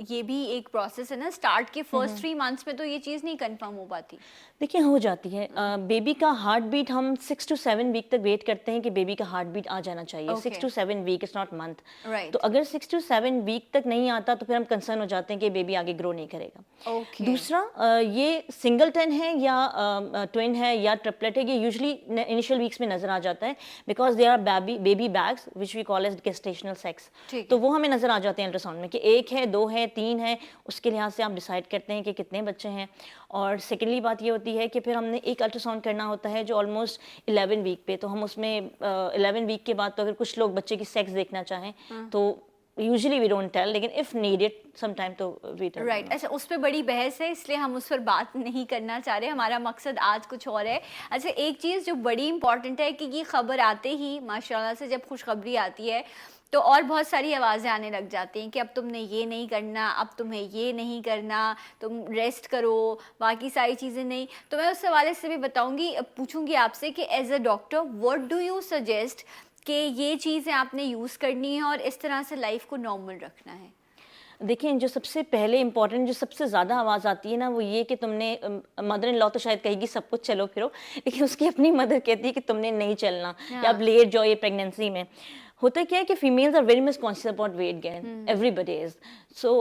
ये भी एक प्रोसेस है ना, स्टार्ट के फर्स्ट 3 मंथ्स में तो ये चीज़ नहीं कंफर्म हो पाती? देखिए हो जाती है, बेबी का हार्ट बीट हम 6 to 7 वीक तक वेट करते हैं कि बेबी का हार्ट बीट आ जाना चाहिए। 6 to 7 week, it's not month. तो अगर 6 to 7 वीक तक नहीं आता तो फिर हम कंसर्न हो जाते हैं कि बेबी आगे ग्रो नहीं करेगा। दूसरा, ये सिंगलटन है या ट्विन है या ट्रिपलेट है, ये यूजुअली इनिशियल वीक्स में नजर आ जाता है, because they are baby bags which we call as gestational sacs. तो वो हमें नजर आ जाते हैं अल्ट्रासाउंड में कि 1 है, 2 है, 3 है, उसके लिहाज से आप डिसाइड करते हैं कि कितने बच्चे हैं। और सेकेंडली बात ये होती है कि फिर हमने एक अल्ट्रासाउंड करना होता है जो ऑलमोस्ट 11 वीक पे, तो हम उसमें 11 वीक के बाद तो अगर कुछ लोग बच्चे की सेक्स देखना चाहें तो यूजुअली वी डोंट टेल, लेकिन इफ नीडेड सम टाइम तो वी टेल। राइट अच्छा, उस पर बड़ी बहस है इसलिए हम उस पर बात नहीं करना चाह रहे, हमारा मकसद आज कुछ और है। अच्छा, एक चीज़ जो बड़ी इंपॉर्टेंट है कि ये खबर आते ही माशाल्लाह से जब खुशखबरी आती है तो और बहुत सारी आवाज़ें आने लग जाती हैं कि अब तुमने ये नहीं करना, अब तुम्हें ये नहीं करना, तुम रेस्ट करो, बाकी सारी चीज़ें नहीं। तो मैं उस हवाले से भी बताऊंगी, पूछूंगी आपसे कि as a doctor what do you suggest कि ये चीज़ें आपने यूज़ करनी है और इस तरह से लाइफ को नॉर्मल रखना है। देखिए, जो सबसे पहले इम्पॉर्टेंट, जो सबसे ज़्यादा आवाज़ आती है ना, वो ये कि तुमने मदर इन लॉ तो शायद कहेगी सब कुछ चलो फिरो, लेकिन उसकी अपनी मदर कहती है कि तुमने नहीं चलना, या अब लेट जाओ ये प्रेगनेंसी में। होता क्या है कि females are very much conscious about weight gain, everybody is. So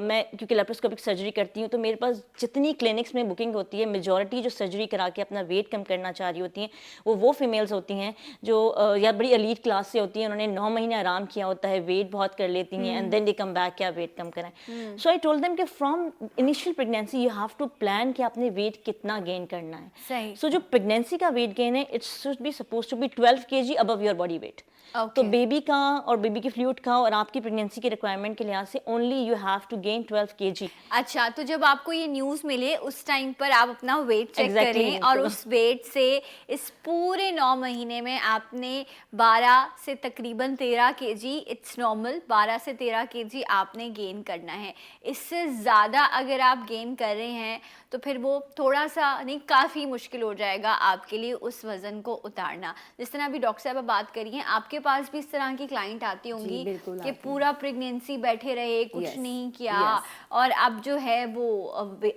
मैं क्योंकि लेप्रोस्कोपिक सर्जरी करती हूँ, तो मेरे पास जितनी क्लिनिक्स में बुकिंग होती है, मेजॉरिटी जो सर्जरी करा के अपना वेट कम करना चाह रही होती हैं, वो फीमेल्स होती हैं जो या बड़ी एलीट क्लास से होती हैं, उन्होंने 9 महीने आराम किया होता है, वेट बहुत कर लेती हैं, and then they come back क्या वेट कम करें। सो आई टोल्ड देम कि from initial pregnancy you have to plan कि आपने वेट कितना गेन करना है। सही। सो जो प्रेगनेंसी का वेट गेन है, it's should be suppose to be 12 kg above your body weight. तो बेबी का और बेबी की फ्लूइड का और आपकी प्रेगनेंसी के रिक्वायरमेंट के लिहाज से only you have to gain 12 kg। अच्छा, तो जब आपको ये न्यूज़ मिले उस टाइम पर आप अपना वेट चेक Exactly. करें और उस वेट से इस पूरे 9 महीने में आपने 12 से तकरीबन 13 kg, इट्स नॉर्मल, 12 से 13 kg आपने गेन करना है। इससे ज़्यादा अगर आप गेन कर रहे हैं तो फिर वो थोड़ा सा नहीं, काफ़ी मुश्किल हो जाएगा आपके लिए उस वज़न को उतारना। जिस तरह अभी डॉक्टर साहब बात करी हैं, आपके पास भी इस तरह की क्लाइंट आती होंगी बिल्कुल कि आती पूरा प्रेगनेंसी बैठे रहे, कुछ Yes, नहीं किया yes. और अब जो है वो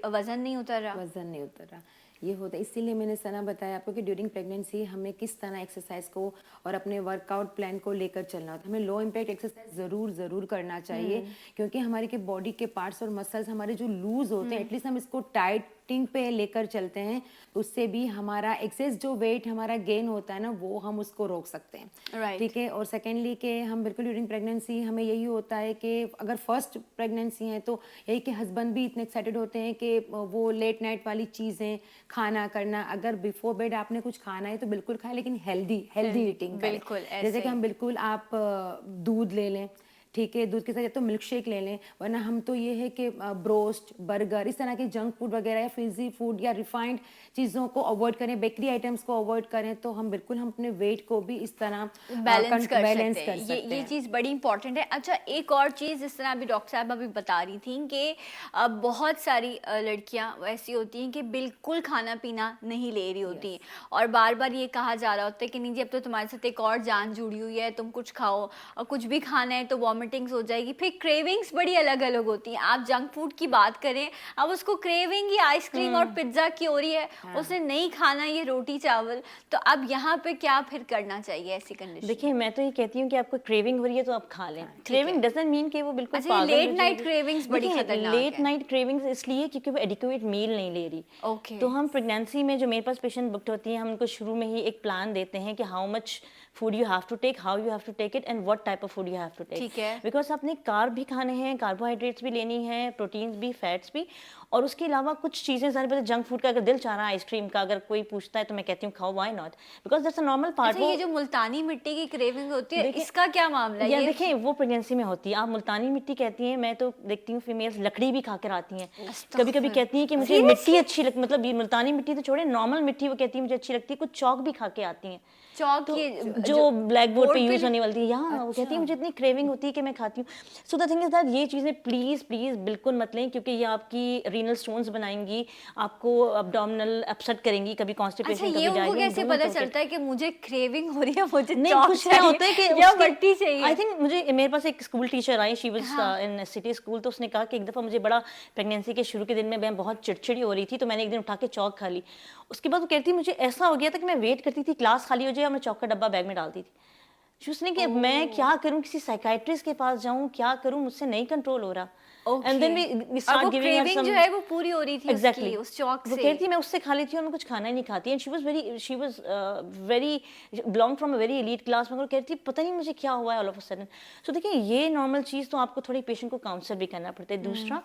वज़न नहीं उतर रहा। वजन नहीं उतर रहा, ये होता है। इसीलिए मैंने सना बताया आपको कि ड्यूरिंग प्रेगनेंसी हमें किस तरह एक्सरसाइज को और अपने वर्कआउट प्लान को लेकर चलना होता है। हमें लो इम्पैक्ट एक्सरसाइज ज़रूर करना चाहिए, क्योंकि हमारे के बॉडी के पार्ट्स और मसल्स हमारे जो लूज होते हैं, एटलीस्ट हम इसको टाइटिंग पे लेकर चलते हैं, उससे भी हमारा एक्सेस जो वेट हमारा गेन होता है ना, वो हम उसको रोक सकते हैं। Right. ठीक है। और सेकेंडली कि हम बिल्कुल ड्यूरिंग प्रेगनेंसी हमें यही होता है कि अगर फर्स्ट प्रेगनेंसी है तो यही कि हस्बैंड भी इतने एक्साइटेड होते हैं कि वो लेट नाइट वाली चीज़ें खाना करना, अगर बिफोर बेड आपने कुछ खाना है तो बिल्कुल खाएं, लेकिन हेल्दी ईटिंग करें। बिल्कुल, जैसे ऐसे। कि हम बिल्कुल आप दूध ले लें, ठीक है, दूध के साथ या तो मिल्क शेक ले लें, वरना हम तो ये है कि ब्रोस्ट, बर्गर, इस तरह के जंक फूड वगैरह या फ्रीजी फूड या रिफाइंड चीज़ों को अवॉइड करें, बेकरी आइटम्स को अवॉइड करें, तो हम बिल्कुल हम अपने वेट को भी इस तरह बैलेंस कर बैलेंस सकते कर हैं। सकते हैं। ये चीज़ बड़ी इंपॉर्टेंट है। अच्छा, एक और चीज़ जिस तरह अभी डॉक्टर साहब अभी बता रही थी कि बहुत सारी लड़कियां ऐसी होती हैं कि बिल्कुल खाना पीना नहीं ले रही होती और बार बार ये कहा जा रहा होता है कि नहीं जी अब तो तुम्हारे साथ एक और जान जुड़ी हुई है, तुम कुछ खाओ, और कुछ भी खाना है तो वॉमिटिंग्स हो जाएगी। फिर क्रेविंग्स बड़ी अलग अलग होती हैं। आप जंक फूड की बात करें, अब उसको क्रेविंग ही आइसक्रीम और पिज्ज़ा की हो रही है, उसने नहीं खाना ये रोटी चावल, तो अब यहाँ पे क्या फिर करना चाहिए ऐसी कंडीशन? देखिए, मैं तो ये कहती हूँ कि आपको क्रेविंग हो रही है तो आप खा लें। क्रेविंग डजंट मीन कि वो बिल्कुल अच्छा, ये लेट नाइट क्रेविंग्स बड़ी खतरनाक है। लेट नाइट क्रेविंग्स इसलिए क्योंकि वो एडिक्वेट मील नहीं ले रही। ओके। तो हम प्रेगनेंसी में जो मेरे पास पेशेंट बुक्ड होती हैं, हम उनको शुरू में ही एक प्लान देते हैं कि how much food you have to take, how you have to take it, and what type of food you have to take. ठीक है। बिकॉज आपने कार्ब भी खाने हैं, कार्बोहाइड्रेट्स भी लेनी है, प्रोटीन्स भी, फैट्स भी, और उसके अलावा कुछ चीज़ें ज़्यादा पता जंक फूड का अगर दिल चाह रहा है, आइसक्रीम का अगर कोई पूछता है तो मैं कहती हूँ खाओ, why not, because that's a normal part. अच्छा, ये जो मुल्तानी मिट्टी की क्रेविंग होती है, इसका क्या मामला है? देखें, वो प्रेगनेंसी में होती है। आप मुल्तानी मिट्टी कहती हैं, मैं तो देखती हूँ फीमेल्स लकड़ी भी खा कर आती हैं, कभी कभी कहती हैं कि मुझे मिट्टी अच्छी लगती, मतलब ये मुल्तानी मिट्टी तो छोड़े, नॉर्मल मिट्टी वो कहती है मुझे अच्छी लगती है, कुछ चौक भी खा के आती हैं, चौक तो ये जो ब्लैक बोर्ड पे यूज होने वाली थी, यहाँ वो कहती है मुझे इतनी क्रेविंग होती है कि मैं खाती हूँ। So the thing is that ये चीज़ें प्लीज़ बिल्कुल मत लें, क्योंकि ये आपकी रीनल स्टोन्स बनाएंगी, आपको अब्डोमिनल अपसेट करेंगी, कभी कॉन्स्टिपेशन, अच्छा, ये उनको कैसे पता चलता है कि मुझे क्रेविंग हो रही है, मुझे नहीं, चौक कुछ नहीं होता है कि या मिट्टी चाहिए? आई थिंक मुझे, मेरे पास एक school teacher I, she was in city school, तो उसने कहा कि एक दफ़ा मुझे बड़ा प्रेगनेंसी के शुरू के दिन में मैं बहुत चिड़चिड़ी हो रही थी, तो मैंने एक दिन उठा के चौक खा ली। उसके बाद वो कहती मुझे ऐसा हो गया था कि मैं वेट करती थी क्लास खाली हो जाए और मैं चौक का डब्बा बैग में डालती थी। उसने कि मैं क्या करूं, किसी साइकाइट्रिस्ट के पास जाऊं, क्या करूं, मुझसे नहीं कंट्रोल हो रहा। And then we start giving her some, जो है वो पूरी हो रही थी एग्जैक्टली उस चौक से। वो कहती मैं उससे खा लेती हूँ और मैं कुछ खाना ही नहीं खाती। And she was very belong from a very elite class, मगर कहती पता नहीं मुझे क्या हुआ है ऑल ऑफ अ सडन। सो देखिए, ये नॉर्मल चीज़ तो आपको थोड़ी पेशेंट को काउंसल भी करना पड़ता है। दूसरा,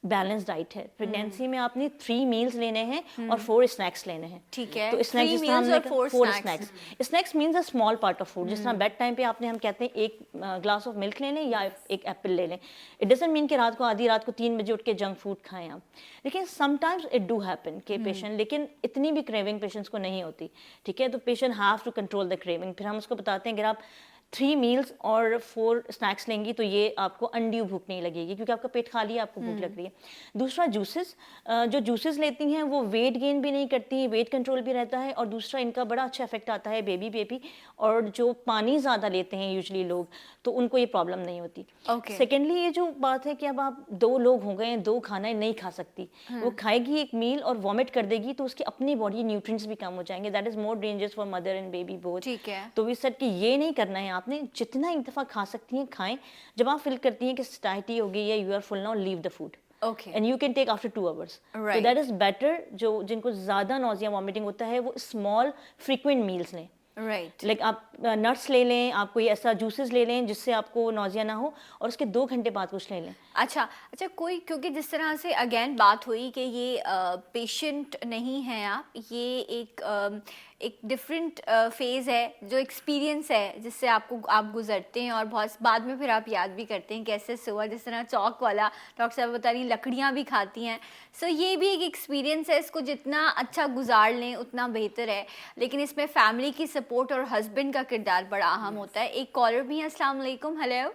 बैलेंस डाइट है। प्रेगनेंसी में आपने 3 मील्स लेने हैं और 4 स्नैक्स लेने हैं। ठीक है, तो स्नैक्स 3 जिस तरह meals हमने और 4 4 snacks। Snacks, snacks means a small part of food. जिस तरह बेड टाइम पे आपने हम कहते हैं एक ग्लास ऑफ मिल्क ले लें या एक एप्पल ले लें। इट डजंट मीन कि रात को आधी रात को 3 बजे उठ के जंक फूड खाएं आप। लेकिन समटाइम्स इट डू हैपन कि पेशेंट, लेकिन इतनी भी क्रेविंग पेशेंट्स को नहीं होती, ठीक है। तो patient have to control the craving. फिर हम उसको बताते हैं अगर आप 3 मील्स और 4 स्नैक्स लेंगी तो ये आपको अनड्यू भूख नहीं लगेगी, क्योंकि आपका पेट खाली है, आपको भूख लग रही है। दूसरा जूसेस, जो जूसेस लेती हैं वो वेट गेन भी नहीं करती हैं, वेट कंट्रोल भी रहता है, और दूसरा इनका बड़ा अच्छा इफेक्ट आता है बेबी पे। और जो पानी ज़्यादा लेते हैं यूजली लोग, तो उनको ये प्रॉब्लम नहीं होती। Okay. सेकेंडली ये जो बात है कि अब आप 2 लोग हो गए, 2 खाना नहीं खा सकती, वो खाएगी एक मील और वॉमिट कर देगी तो उसकी अपनी बॉडी न्यूट्रिएंट्स भी कम हो जाएंगे। That is more dangerous for mother and baby both. ठीक है। तो वी सेड कि ये नहीं करना है आपने, जितना एक दफ़ा खा सकती हैं खाएं। जब आप फील करती हैं कि सटाइटी हो गई है, you are full now, leave the food Okay. And you can take after 2 hours. तो Right. That is better. जो जिनको ज़्यादा नोजिया वॉमिटिंग होता है वो स्मॉल फ्रीक्वेंट मील्स लें। राइट। लाइक आप नट्स ले लें, आप कोई ऐसा जूसेस ले लें जिससे आपको नोजिया ना हो, और उसके 2 घंटे बाद कुछ ले लें। अच्छा अच्छा, कोई, क्योंकि जिस तरह से अगेन बात हुई कि ये पेशेंट नहीं है आप, ये एक डिफरेंट फेज़ है, जो एक्सपीरियंस है जिससे आप गुजरते हैं, और बहुत बाद में फिर आप याद भी करते हैं कैसे हुआ। जिस तरह चौक वाला डॉक्टर साहब बता रही लकड़ियाँ भी खाती हैं, सो ये भी एक एक्सपीरियंस है। इसको जितना अच्छा गुजार लें उतना बेहतर है, लेकिन इसमें फैमिली की सपोर्ट और हस्बैंड का किरदार बड़ा अहम होता है। एक कॉलर भी है। अस्सलाम वालेकुम। Hello,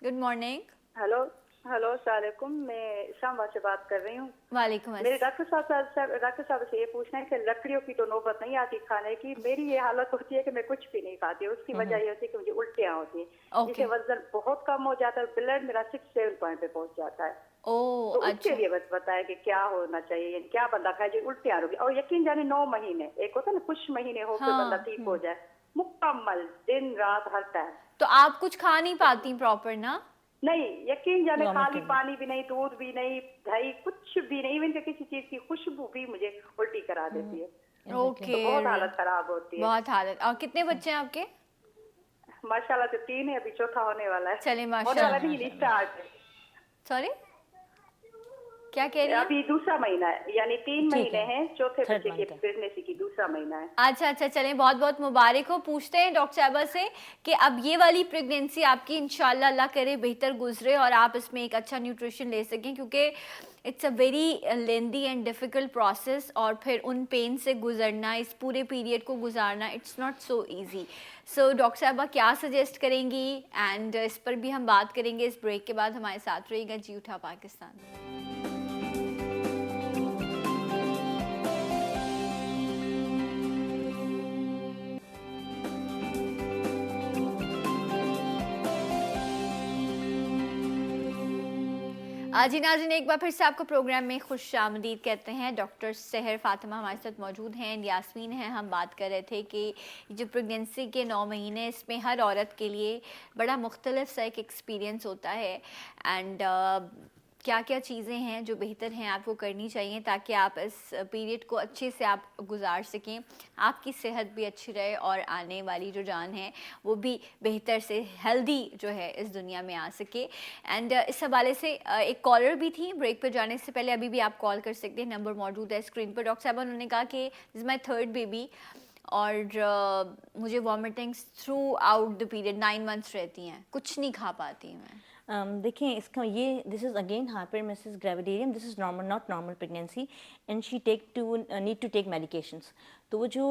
good morning. Hello hello सलामकुम, मैं इस्लामाबाद से बात कर रही हूँ। वालेकुम मेरे अस्सलाम। डॉक्टर साहब से ये पूछना है कि लकड़ियों की तो नौबत नहीं आती खाने की। मेरी ये हालत होती है कि मैं कुछ भी नहीं खाती। उसकी वजह ये होती है कि मुझे उल्टियाँ होती हैं, Okay. जिससे वजन बहुत कम हो जाता है, ब्लड मेरा 6-7 पॉइंट पे पहुँच जाता है। ओह तो अच्छा। उसके लिए बस बताया कि क्या होना चाहिए, यानी क्या बंदा खाए जो उल्टियाँ रोगी। और यकीन जाने 9 महीने, एक होता है ना कुछ महीने हो के हाँ, बंदा ठीक हो जाए, मुकम्मल दिन रात हर टाइम। तो आप कुछ खा नहीं पाती प्रॉपर ना? नहीं, यकीन जाने Vomit खाली करना। पानी भी नहीं, दूध भी नहीं, दही कुछ भी नहीं, इवन किसी चीज की खुशबू भी मुझे उल्टी करा देती है। ओके। तो बहुत हालत खराब होती है। बहुत हालत। और कितने बच्चे हैं आपके? माशाल्लाह से 3 है, अभी चौथा होने वाला है। चले होने माशाल्लाह। वाला नहीं, स्टार्ट है। सॉरी, क्या कह रही हैं? अभी दूसरा महीना है, यानी 3 ठीक महीने है। हैं, चौथे Third बच्चे की month है। प्रेगनेंसी की दूसरा महीना है। अच्छा अच्छा, चलें, बहुत बहुत मुबारक हो। पूछते हैं डॉक्टर साहबा से कि अब ये वाली प्रेगनेंसी आपकी इंशाल्लाह अल्लाह करे बेहतर गुजरे और आप इसमें एक अच्छा न्यूट्रिशन ले सकें, क्योंकि it's a very lengthy and difficult process, और फिर उन पेन से गुजरना, इस पूरे पीरियड को गुजारना, it's not so easy. So doctor साहबा क्या सजेस्ट करेंगी, एंड इस पर भी हम बात करेंगे इस ब्रेक के बाद। हमारे साथ रहिएगा जी उठा पाकिस्तान। जी नाज़रीन, एक बार फिर से आपको प्रोग्राम में खुश आमदीद कहते हैं। डॉक्टर सहर फातिमा हमारे साथ मौजूद हैं, यास्मीन हैं। हम बात कर रहे थे कि जो प्रेगनेंसी के 9 महीने, इसमें हर औरत के लिए बड़ा मुख्तलिफ सा एक एक्सपीरियंस होता है, एंड क्या क्या चीज़ें हैं जो बेहतर हैं आपको करनी चाहिए ताकि आप इस पीरियड को अच्छे से आप गुजार सकें, आपकी सेहत भी अच्छी रहे और आने वाली जो जान है वो भी बेहतर से हेल्दी जो है इस दुनिया में आ सके। एंड इस हवाले से एक कॉलर भी थी, ब्रेक पर जाने से पहले अभी भी आप कॉल कर सकते हैं, नंबर मौजूद है स्क्रीन पर। डॉक्टर साहब उन्होंने कहा कि this is my 3rd baby और मुझे vomitings through out the period 9 months रहती हैं, कुछ नहीं खा पाती मैं। देखिए इसका ये this is again hyperemesis gravidarum, this is normal, not normal pregnancy, and she need to take medications. तो वो जो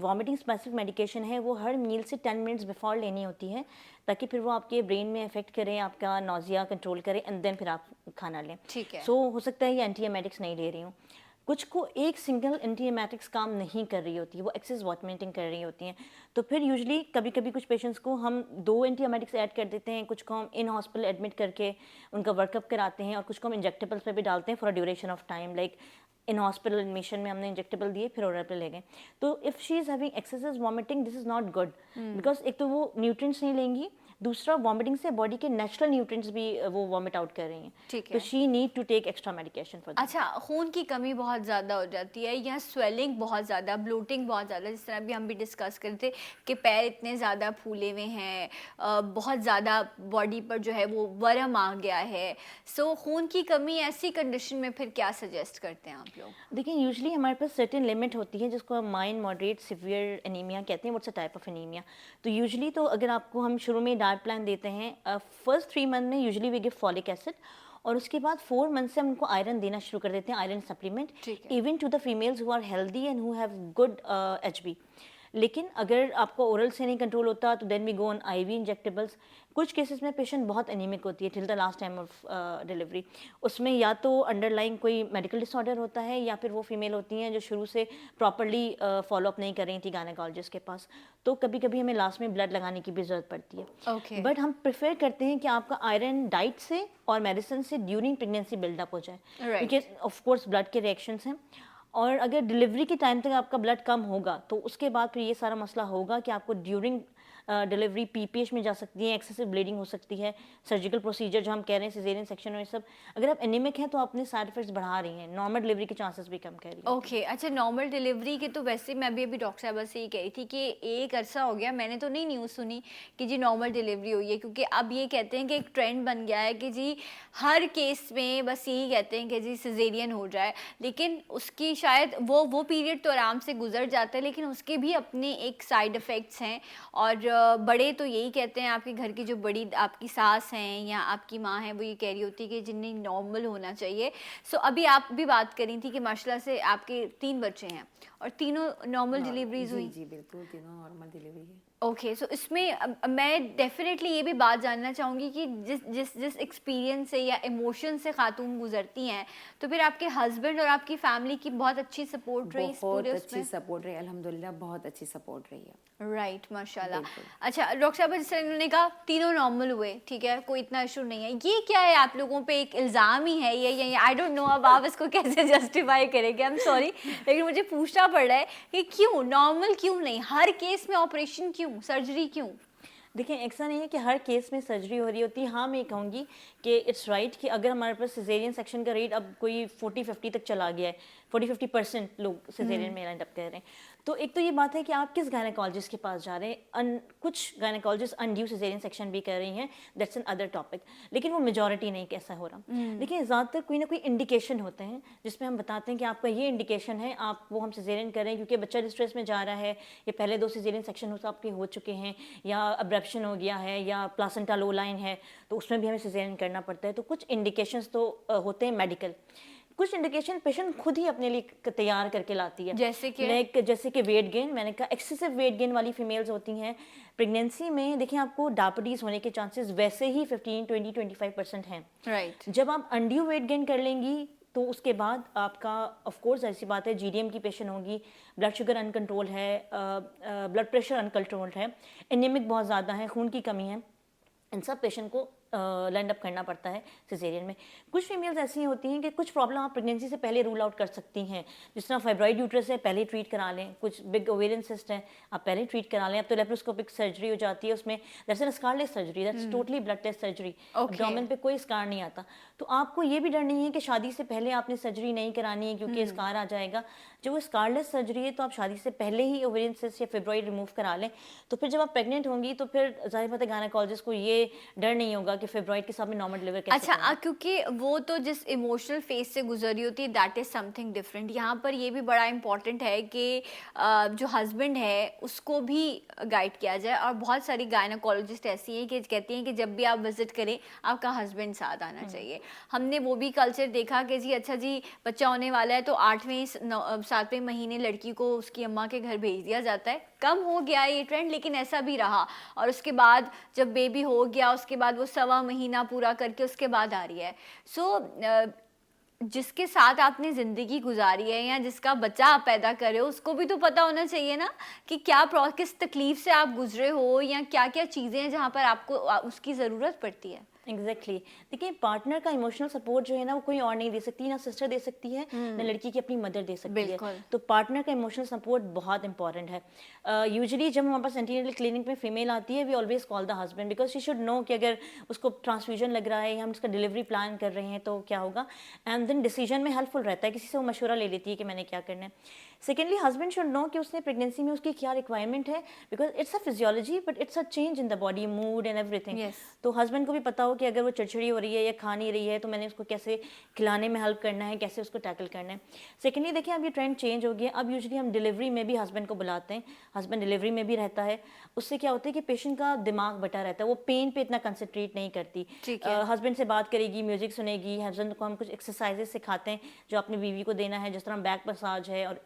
वॉमिटिंग स्पेसिफिक मेडिकेशन है वो हर मील से 10 मिनट्स बिफोर लेनी होती है, ताकि फिर वो आपके ब्रेन में इफेक्ट करे, आपका नोजिया कंट्रोल करे, एंड देन फिर आप खाना लें। ठीक है। सो हो सकता है ये एंटीएमेटिक्स नहीं ले रही हूँ। कुछ को एक सिंगल एंटीएमेटिक्स काम नहीं कर रही होती है, वो एक्सेस वॉमिटिंग कर रही होती हैं, तो फिर यूजुअली कभी कभी कुछ पेशेंट्स को हम 2 एंटीएमेटिक्स ऐड कर देते हैं, कुछ को हम इन हॉस्पिटल एडमिट करके उनका वर्कअप कराते हैं, और कुछ को हम इंजेक्टेबल्स पे भी डालते हैं for duration of time, like in hospital admission में हमने इंजेक्टेबल दिए, फिर ओरल पे ले गए। तो if she is having excessive vomiting, this is not good, because एक तो वो न्यूट्रिएंट्स नहीं लेंगी, दूसरा वॉमिटिंग से बॉडी के नेचुरल न्यूट्रिएंट्स भी वो वॉमिट आउट कर रही हैं। ठीक तो है। She need to take extra medication for that. अच्छा, खून की कमी बहुत ज़्यादा हो जाती है या स्वेलिंग बहुत ज़्यादा, ब्लोटिंग बहुत ज़्यादा, जिस तरह भी हम भी डिस्कस करते थे कि पैर इतने ज़्यादा फूले हुए हैं, बहुत ज़्यादा बॉडी पर जो है वो वर्म आ गया है। सो खून की कमी ऐसी कंडीशन में फिर क्या सजेस्ट करते हैं आप लोग? देखिए यूजुअली हमारे पास सर्टेन लिमिट होती है जिसको हम माइल्ड मॉडरेट सिवियर एनीमिया कहते हैं, what's a type of anaemia. तो यूजुअली तो अगर आपको हम शुरू में डाइट प्लान देते हैं, फर्स्ट 3 मंथ में usually we give folic acid, और उसके बाद 4 मंथ से हम उनको आयरन देना शुरू कर देते हैं, आयरन सप्लीमेंट, ठीक है। Even to the females who are healthy and who have good HB। लेकिन अगर आपको ओरल से नहीं कंट्रोल होता तो then we go on IV injectables. कुछ केसेस में पेशेंट बहुत एनीमिक होती है till the last time of delivery, उसमें या तो अंडरलाइंग कोई मेडिकल डिसऑर्डर होता है या फिर वो फीमेल होती हैं जो शुरू से प्रॉपरली फॉलोअप नहीं कर रही थी गायनेकोलॉजिस्ट के पास, तो कभी कभी हमें लास्ट में ब्लड लगाने की भी ज़रूरत पड़ती है। ओके। बट हम प्रेफर करते हैं कि आपका आयरन डाइट से और मेडिसिन से ड्यूरिंग प्रेगनेंसी बिल्डअप हो जाए, Right. क्योंकि ऑफ कोर्स ब्लड के रिएक्शंस हैं, और अगर डिलीवरी के टाइम तक आपका ब्लड कम होगा तो उसके बाद फिर ये सारा मसला होगा कि आपको ड्यूरिंग डिलीवरी PPH में जा सकती है, एक्सेसिव ब्लीडिंग हो सकती है, सर्जिकल प्रोसीजर जो हम कह रहे हैं सिजेरियन सेक्शन और ये सब। अगर आप एनीमिक हैं तो आप अपने साइड इफेक्ट्स बढ़ा रही हैं, नॉर्मल डिलीवरी के चांसेस भी कम कर रही हैं। ओके। अच्छा, नॉर्मल डिलीवरी के तो वैसे मैं भी अभी डॉक्टर साहब से ही कही थी कि एक अरसा हो गया मैंने तो नहीं न्यूज़ सुनी कि जी नॉर्मल डिलीवरी हुई है, क्योंकि अब ये कहते हैं कि एक ट्रेंड बन गया है कि जी हर केस में बस यही कहते हैं कि जी सिजेरियन हो जाए, लेकिन उसकी शायद वो पीरियड तो आराम से गुजर जाता है, लेकिन उसके भी अपने एक साइड इफ़ेक्ट्स हैं। और बड़े तो यही कहते हैं, आपके घर की जो बड़ी आपकी सास हैं या आपकी माँ है वो ये कह रही होती है कि जिन्हें नॉर्मल होना चाहिए। सो अभी आप भी बात करी थी कि माशाल्लाह से आपके 3 बच्चे हैं और तीनों नॉर्मल डिलीवरीज हुई। जी बिल्कुल, तीनों नॉर्मल डिलीवरी है। ओके। सो इसमें मैं डेफिनेटली ये भी बात जानना चाहूँगी कि जिस एक्सपीरियंस से या इमोशन से खातून गुजरती हैं, तो फिर आपके हस्बैंड और आपकी फैमिली की बहुत अच्छी सपोर्ट रही इस बहुत पूरे अच्छी उसमें? सपोर्ट रही, अल्हम्दुलिल्लाह बहुत अच्छी सपोर्ट रही है। राइट, माशाल्लाह। बिल्कुल। अच्छा डॉक्टर साहब, जैसे इन्होंने कहा तीनों नॉर्मल हुए, ठीक है, कोई इतना इशू नहीं है, ये क्या है आप लोगों पे एक इल्ज़ाम ही है ये आई डोंट नो, अब आप इसको कैसे जस्टिफाई करेंगे, आई एम सॉरी, लेकिन मुझे पूछना पड़ रहा है कि क्यों नॉर्मल क्यों नहीं, हर केस में ऑपरेशन क्यों, सर्जरी क्यों? देखिए ऐसा नहीं है कि हर केस में सर्जरी हो रही होती है। हाँ मैं कहूँगी कि इट्स राइट कि अगर हमारे पास सिजेरियन सेक्शन का रेट अब कोई 40-50 तक चला गया है, 40-50% लोग सिजेरियन में एंड अप कर रहे हैं, तो एक तो ये बात है कि आप किस गायनेकोलॉजिस्ट के पास जा रहे हैं। कुछ गायनेकोलॉजिस्ट अनड्यू सिजेरियन सेक्शन भी कर रही हैं, दैट्स एन अदर टॉपिक, लेकिन वो मेजॉरिटी नहीं कैसा हो रहा। देखिए ज़्यादातर कोई ना कोई इंडिकेशन होते हैं जिसमें हम बताते हैं कि आपका ये इंडिकेशन है, आप वो हम सिजेरियन करें क्योंकि बच्चा डिस्ट्रेस में जा रहा है, या पहले 2 सिजेरियन सेक्शन आपके हो चुके हैं, या अब्रप्शन हो गया है, या प्लासेंटा लो लाइन है, तो उसमें भी हमें सिजेरियन करना पड़ता है। तो कुछ इंडिकेशंस तो होते हैं मेडिकल, कुछ इंडिकेशन पेशेंट खुद ही अपने लिए तैयार करके लाती है, जैसे कि वेट गेन। मैंने कहा एक्सेसिव वेट गेन वाली फीमेल्स होती हैं प्रेगनेंसी में, देखिए आपको डायबिटीज़ होने के चांसेस वैसे ही 15-20-25% हैं। राइट। जब आप अनड्यू वेट गेन कर लेंगी तो उसके बाद आपका ऑफ कोर्स ऐसी बात है GDM की पेशेंट होगी, ब्लड शुगर अनकंट्रोल है, ब्लड प्रेशर अनकंट्रोल्ड है, एनीमिक बहुत ज़्यादा है, खून की कमी है, इन सब पेशेंट को लैंड अप करना पड़ता है सिजेरियन में। कुछ फीमेल्स ऐसी होती हैं कि कुछ प्रॉब्लम आप प्रेगनेंसी से पहले रूल आउट कर सकती हैं, जिस तरह फाइब्रॉइड यूट्रस है पहले ट्रीट करा लें, कुछ बिग ओवेरियन सिस्ट है आप पहले ट्रीट करा लें। अब तो लेप्रोस्कोपिक सर्जरी हो जाती है, उसमें that's an scarless surgery, that's totally blood test surgery, abdomen पे कोई स्कार नहीं आता। तो आपको ये भी डर नहीं है कि शादी से पहले आपने सर्जरी नहीं करानी है क्योंकि स्कार आ जाएगा। जब वो स्कारलेस सर्जरी है तो आप शादी से पहले ही ओवेरियन सिस्ट या फाइब्रॉइड रिमूव करा लें, तो फिर जब आप प्रेग्नेंट होंगी तो फिर जाहिर बात है गायनेकोलॉजिस्ट को ये डर नहीं होगा कि फाइब्रॉइड के साथ में नॉर्मल डिलीवरी कैसे अच्छा, क्योंकि वो तो जिस इमोशनल फेज से गुजर रही होती है दैट इज समथिंग डिफरेंट। यहाँ पर ये भी बड़ा इंपॉर्टेंट है कि जो हस्बैंड है उसको भी गाइड किया जाए, और बहुत सारी गायनेकोलॉजिस्ट ऐसी हैं कि कहती हैं कि जब भी आप विजिट करें आपका हस्बैंड साथ आना चाहिए। हमने वो भी कल्चर देखा कि जी अच्छा जी बच्चा होने वाला है तो 8वें-7वें महीने लड़की को उसकी अम्मा के घर भेज दिया जाता है। कम हो गया ये ट्रेंड, लेकिन ऐसा भी रहा, और उसके बाद जब बेबी हो गया उसके बाद वो 1.25 महीना पूरा करके उसके बाद आ रही है। सो जिसके साथ आपने ज़िंदगी गुजारी है या जिसका बच्चा आप पैदा कर रहे हो उसको भी तो पता होना चाहिए ना कि क्या किस तकलीफ से आप गुजरे हो या क्या क्या चीज़ें हैं जहाँ पर आपको उसकी ज़रूरत पड़ती है। एग्जैक्टली देखिए पार्टनर का इमोशनल सपोर्ट जो है ना वो कोई और नहीं दे सकती, ना सिस्टर दे सकती है ना लड़की की अपनी मदर दे सकती है। बिल्कुल। तो पार्टनर का इमोशनल सपोर्ट बहुत इंपॉर्टेंट है। यूजुअली जब हमारे पास एंटीनेटल क्लिनिक में फीमेल आती है we always call the husband because she should know कि अगर उसको ट्रांसफ्यूजन लग रहा है या हम उसका डिलीवरी प्लान कर रहे हैं तो क्या होगा, एंड देन डिसीजन में हेल्पफुल रहता है, किसी से वो मशवरा ले लेती है कि मैंने क्या करना है। सेकेंडली हस्बैंड शुड नो कि उसने प्रेगनेंसी में उसकी क्या रिक्वायरमेंट है, because it's a physiology but it's a change in the body, mood and everything. Yes. तो हस्बैंड को भी पता हो कि अगर वो चिड़चिड़ी हो रही है या खा नहीं रही है तो मैंने उसको कैसे खिलाने में हेल्प करना है, कैसे उसको टैकल करना है। सेकेंडली देखिए अब ये ट्रेंड चेंज हो गया, अब यूजुअली हम डिलीवरी में भी हस्बैंड को बुलाते हैं, हस्बैंड डिलीवरी में भी रहता है। उससे क्या होता है कि पेशेंट का दिमाग बटा रहता है, वो पेन पे इतना कंसंट्रेट नहीं करती। ठीक है। हस्बैंड से बात करेगी, म्यूजिक सुनेगी, हस्बैंड को हम कुछ एक्सरसाइजेस सिखाते हैं जो अपनी बीवी को देना है, जिस तरह बैक मसाज है, और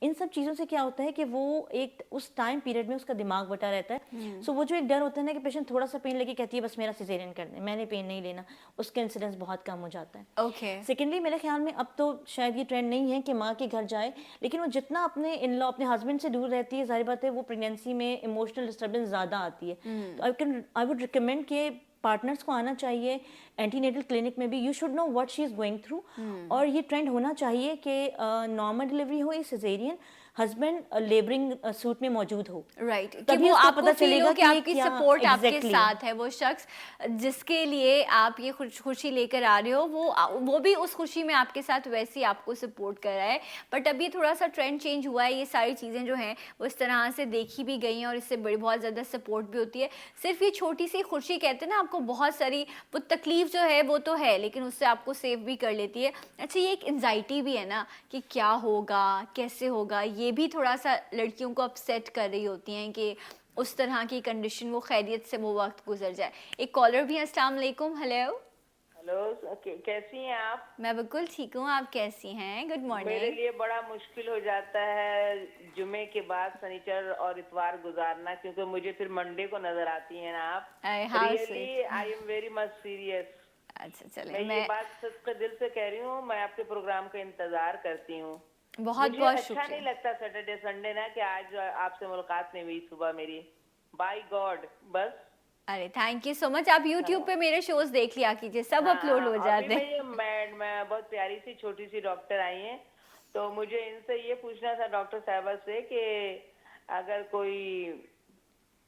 इन सब चीज़ों से क्या होता है कि वो एक उस टाइम पीरियड में उसका दिमाग बटा रहता है। सो वो जो एक डर होता है ना कि पेशेंट थोड़ा सा पेन लेके कहती है बस मेरा सिजेरियन कर दे, मैंने पेन नहीं लेना, उसका इंसिडेंस बहुत कम हो जाता है। ओके। सेकेंडली मेरे ख्याल में अब तो शायद ये ट्रेंड नहीं है कि माँ के घर जाए, लेकिन वो जितना अपने इन लॉ अपने हस्बैंड से दूर रहती है, जाहिर बात है वो प्रेगनेंसी में इमोशनल डिस्टर्बेंस ज़्यादा आती है। तो आई वुड रिकमेंड कि पार्टनर्स को आना चाहिए एंटीनेटल क्लिनिक में भी, you should know what she is going through. और ये ट्रेंड होना चाहिए कि नॉर्मल डिलीवरी हो या सिजेरियन, हस्बैंड लेबरिंग सूट में मौजूद हो। राइट कि तभी वो उसको आपको पता फील चलेगा हो कि कि ये आपकी क्या सपोर्ट आपके exactly। साथ है, वो शख्स जिसके लिए आप ये खुशी लेकर आ रहे हो वो भी उस खुशी में आपके साथ वैसे ही आपको सपोर्ट कर रहा है। बट अभी थोड़ा सा ट्रेंड चेंज हुआ है, ये सारी चीज़ें जो हैं वो इस तरह से देखी भी गई हैं और इससे बड़ी बहुत ज़्यादा सपोर्ट भी होती है। सिर्फ ये छोटी सी खुशी कहते हैं ना, आपको बहुत सारी वो तकलीफ जो है वो तो है लेकिन उससे आपको सेव भी कर लेती है। अच्छा ये एक एंजाइटी भी है ना कि क्या होगा कैसे होगा, ये भी थोड़ा सा लड़कियों को अपसेट कर रही होती हैं कि उस तरह की कंडीशन वो खैरियत से वो वक्त गुजर जाए। एक कॉलर भी है, अस्सलाम वालेकुम। हेलो। हेलो, कैसी हैं आप? मैं बिल्कुल ठीक हूँ, आप कैसी हैं? गुड मेरे मॉर्निंग। लिए बड़ा मुश्किल हो जाता है जुमे के बाद शनिचर और इतवार गुजारना, क्योंकि मुझे फिर मंडे को नजर आती हैं ना आप। हाँ really I am very much serious. अच्छा चले, मैं ये बात सच दिल से कह रही हूँ, मैं आपके प्रोग्राम का इंतजार करती हूँ। बहुत मुझे बहुत अच्छा नहीं शुक्रिया। लगता सैटरडे संडे ना कि आज आपसे मुलाकात नहीं हुई सुबह मेरी, बाय गॉड। बस अरे थैंक यू सो मच। आप YouTube पे मेरे शोज देख लिया कीजिए, सब हाँ, अपलोड हो अभी जाते मैं हैं। ये मैं बहुत प्यारी सी छोटी सी डॉक्टर आई हैं, तो मुझे इनसे ये पूछना था डॉक्टर साहबा से कि अगर कोई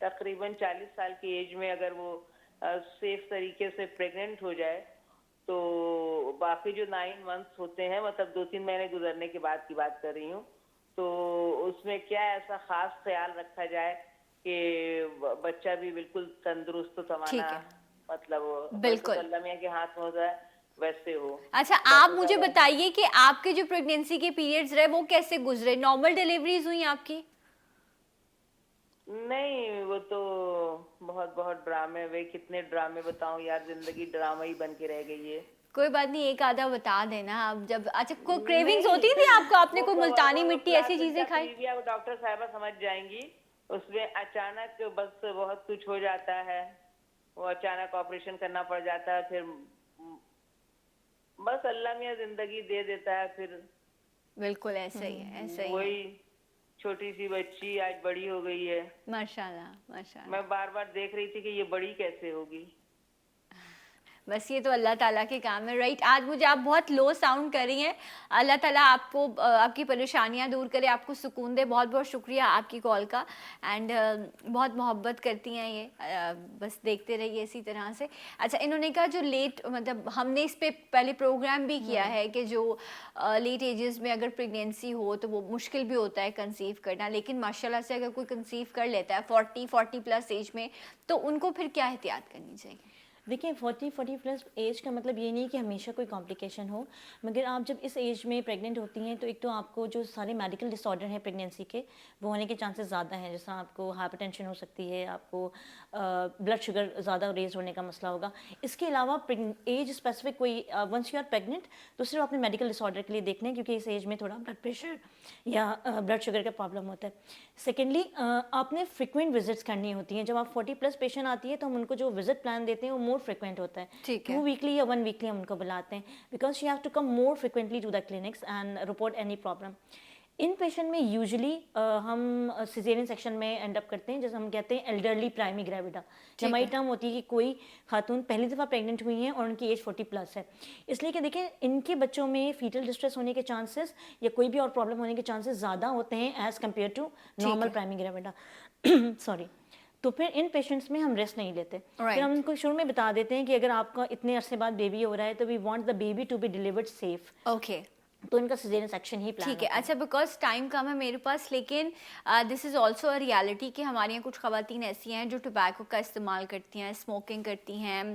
तकरीबन 40 साल की एज में अगर वो सेफ तरीके से प्रेग्नेंट हो जाए तो बाकी जो 9 मंथ्स होते हैं, मतलब 2-3 महीने गुजरने के बाद की बात कर रही हूँ, तो उसमें क्या ऐसा खास ख्याल रखा जाए कि बच्चा भी बिल्कुल तंदुरुस्त ठीक तवाना, है। मतलब बिल्कुल। अल्लाह मियां के हाथ में होता है वैसे हो। अच्छा आप मुझे बताइए कि आपके जो प्रेगनेंसी के पीरियड्स रहे वो कैसे गुजरे? नॉर्मल डिलीवरीज हुई आपकी? नहीं, वो तो बहुत बहुत ड्रामे, वे कितने ड्रामे बताऊं यार, जिंदगी ड्रामा ही बन के रह गई है। कोई बात नहीं, एक आधा बता देना। अब जब अच्छा कोई क्रेविंग्स होती थी आपको, आपने कोई मुल्तानी मिट्टी ऐसी चीजें खाई? प्लीविया वो डॉक्टर साहबा समझ जाएंगी, उसमें अचानक बस बहुत कुछ हो जाता है, वो अचानक ऑपरेशन करना पड़ जाता है, फिर बस अल्लाह मियां जिंदगी दे देता है। फिर बिल्कुल ऐसा ही है, ऐसा ही है। वही छोटी सी बच्ची आज बड़ी हो गई है। माशाल्लाह माशाल्लाह। मैं बार बार देख रही थी कि ये बड़ी कैसे होगी। बस ये तो अल्लाह ताला के काम है। राइट, आज मुझे आप बहुत लो साउंड कर रही हैं। अल्लाह ताला आपको आपकी परेशानियां दूर करे, आपको सुकून दे। बहुत बहुत शुक्रिया आपकी कॉल का। एंड बहुत मोहब्बत करती हैं ये, बस देखते रहिए इसी तरह से। अच्छा इन्होंने कहा जो लेट, मतलब हमने इस पे पहले प्रोग्राम भी किया है कि जो लेट एजेस में अगर प्रेगनेंसी हो तो वो मुश्किल भी होता है कंसीव करना, लेकिन माशाल्लाह से अगर कोई कंसीव कर लेता है 40 प्लस एज में तो उनको फिर क्या एहतियात करनी चाहिए? देखिए 40 प्लस एज का मतलब ये नहीं कि हमेशा कोई कॉम्प्लिकेशन हो, मगर आप जब इस एज में प्रेग्नेंट होती हैं तो एक तो आपको जो सारे मेडिकल डिसऑर्डर हैं प्रेगनेंसी के वो होने के चांसेस ज़्यादा हैं। जैसा आपको हाइपरटेंशन हो सकती है, आपको ब्लड शुगर ज़्यादा रेज होने का मसला होगा। इसके अलावा एज स्पेसिफिक कोई वंस यू आर प्रेग्नेंट तो सिर्फ अपने मेडिकल डिसऑर्डर के लिए देखना है, क्योंकि इस एज में थोड़ा ब्लड प्रेशर या ब्लड शुगर का प्रॉब्लम होता है। सेकेंडली आपने फ्रिक्वेंट विजिट्स करनी होती हैं। जब आप 40 प्लस पेशेंट आती है तो हम उनको जो विजिट प्लान देते हैं वो मोर फ्रिक्वेंट होता है। ठीक है। 2 वीकली या 1 वीकली हम उनको बुलाते हैं, because she have to come more frequently to the clinics and report any problem. इन पेशेंट में यूजुअली हम सिजेरियन सेक्शन में एंड अप करते हैं, जैसे हम कहते हैं एल्डरली प्राइमरी ग्रेविडा। हमारी टर्म होती है कि कोई खातून पहली दफ़ा प्रेग्नेंट हुई हैं और उनकी एज 40+ है, इसलिए कि देखें इनके बच्चों में फीटल डिस्ट्रेस होने के चांसेस या कोई भी और प्रॉब्लम होने के चांसेस ज़्यादा होते हैं as compare to normal primary gravida. Sorry. तो फिर इन पेशेंट्स में हम रेस्ट नहीं लेते। फिर हम उनको शुरू में बता देते हैं कि अगर आपका इतने अरसे बाद बेबी हो रहा है तो we want the baby to be delivered safe. Okay, तो इनका सिजेरियन सेक्शन ही प्लान ठीक है। अच्छा, बिकॉज टाइम कम है मेरे पास, लेकिन this is also a reality कि हमारे यहाँ कुछ ख़वातीन ऐसी हैं जो टोबैको का इस्तेमाल करती हैं, स्मोकिंग करती हैं।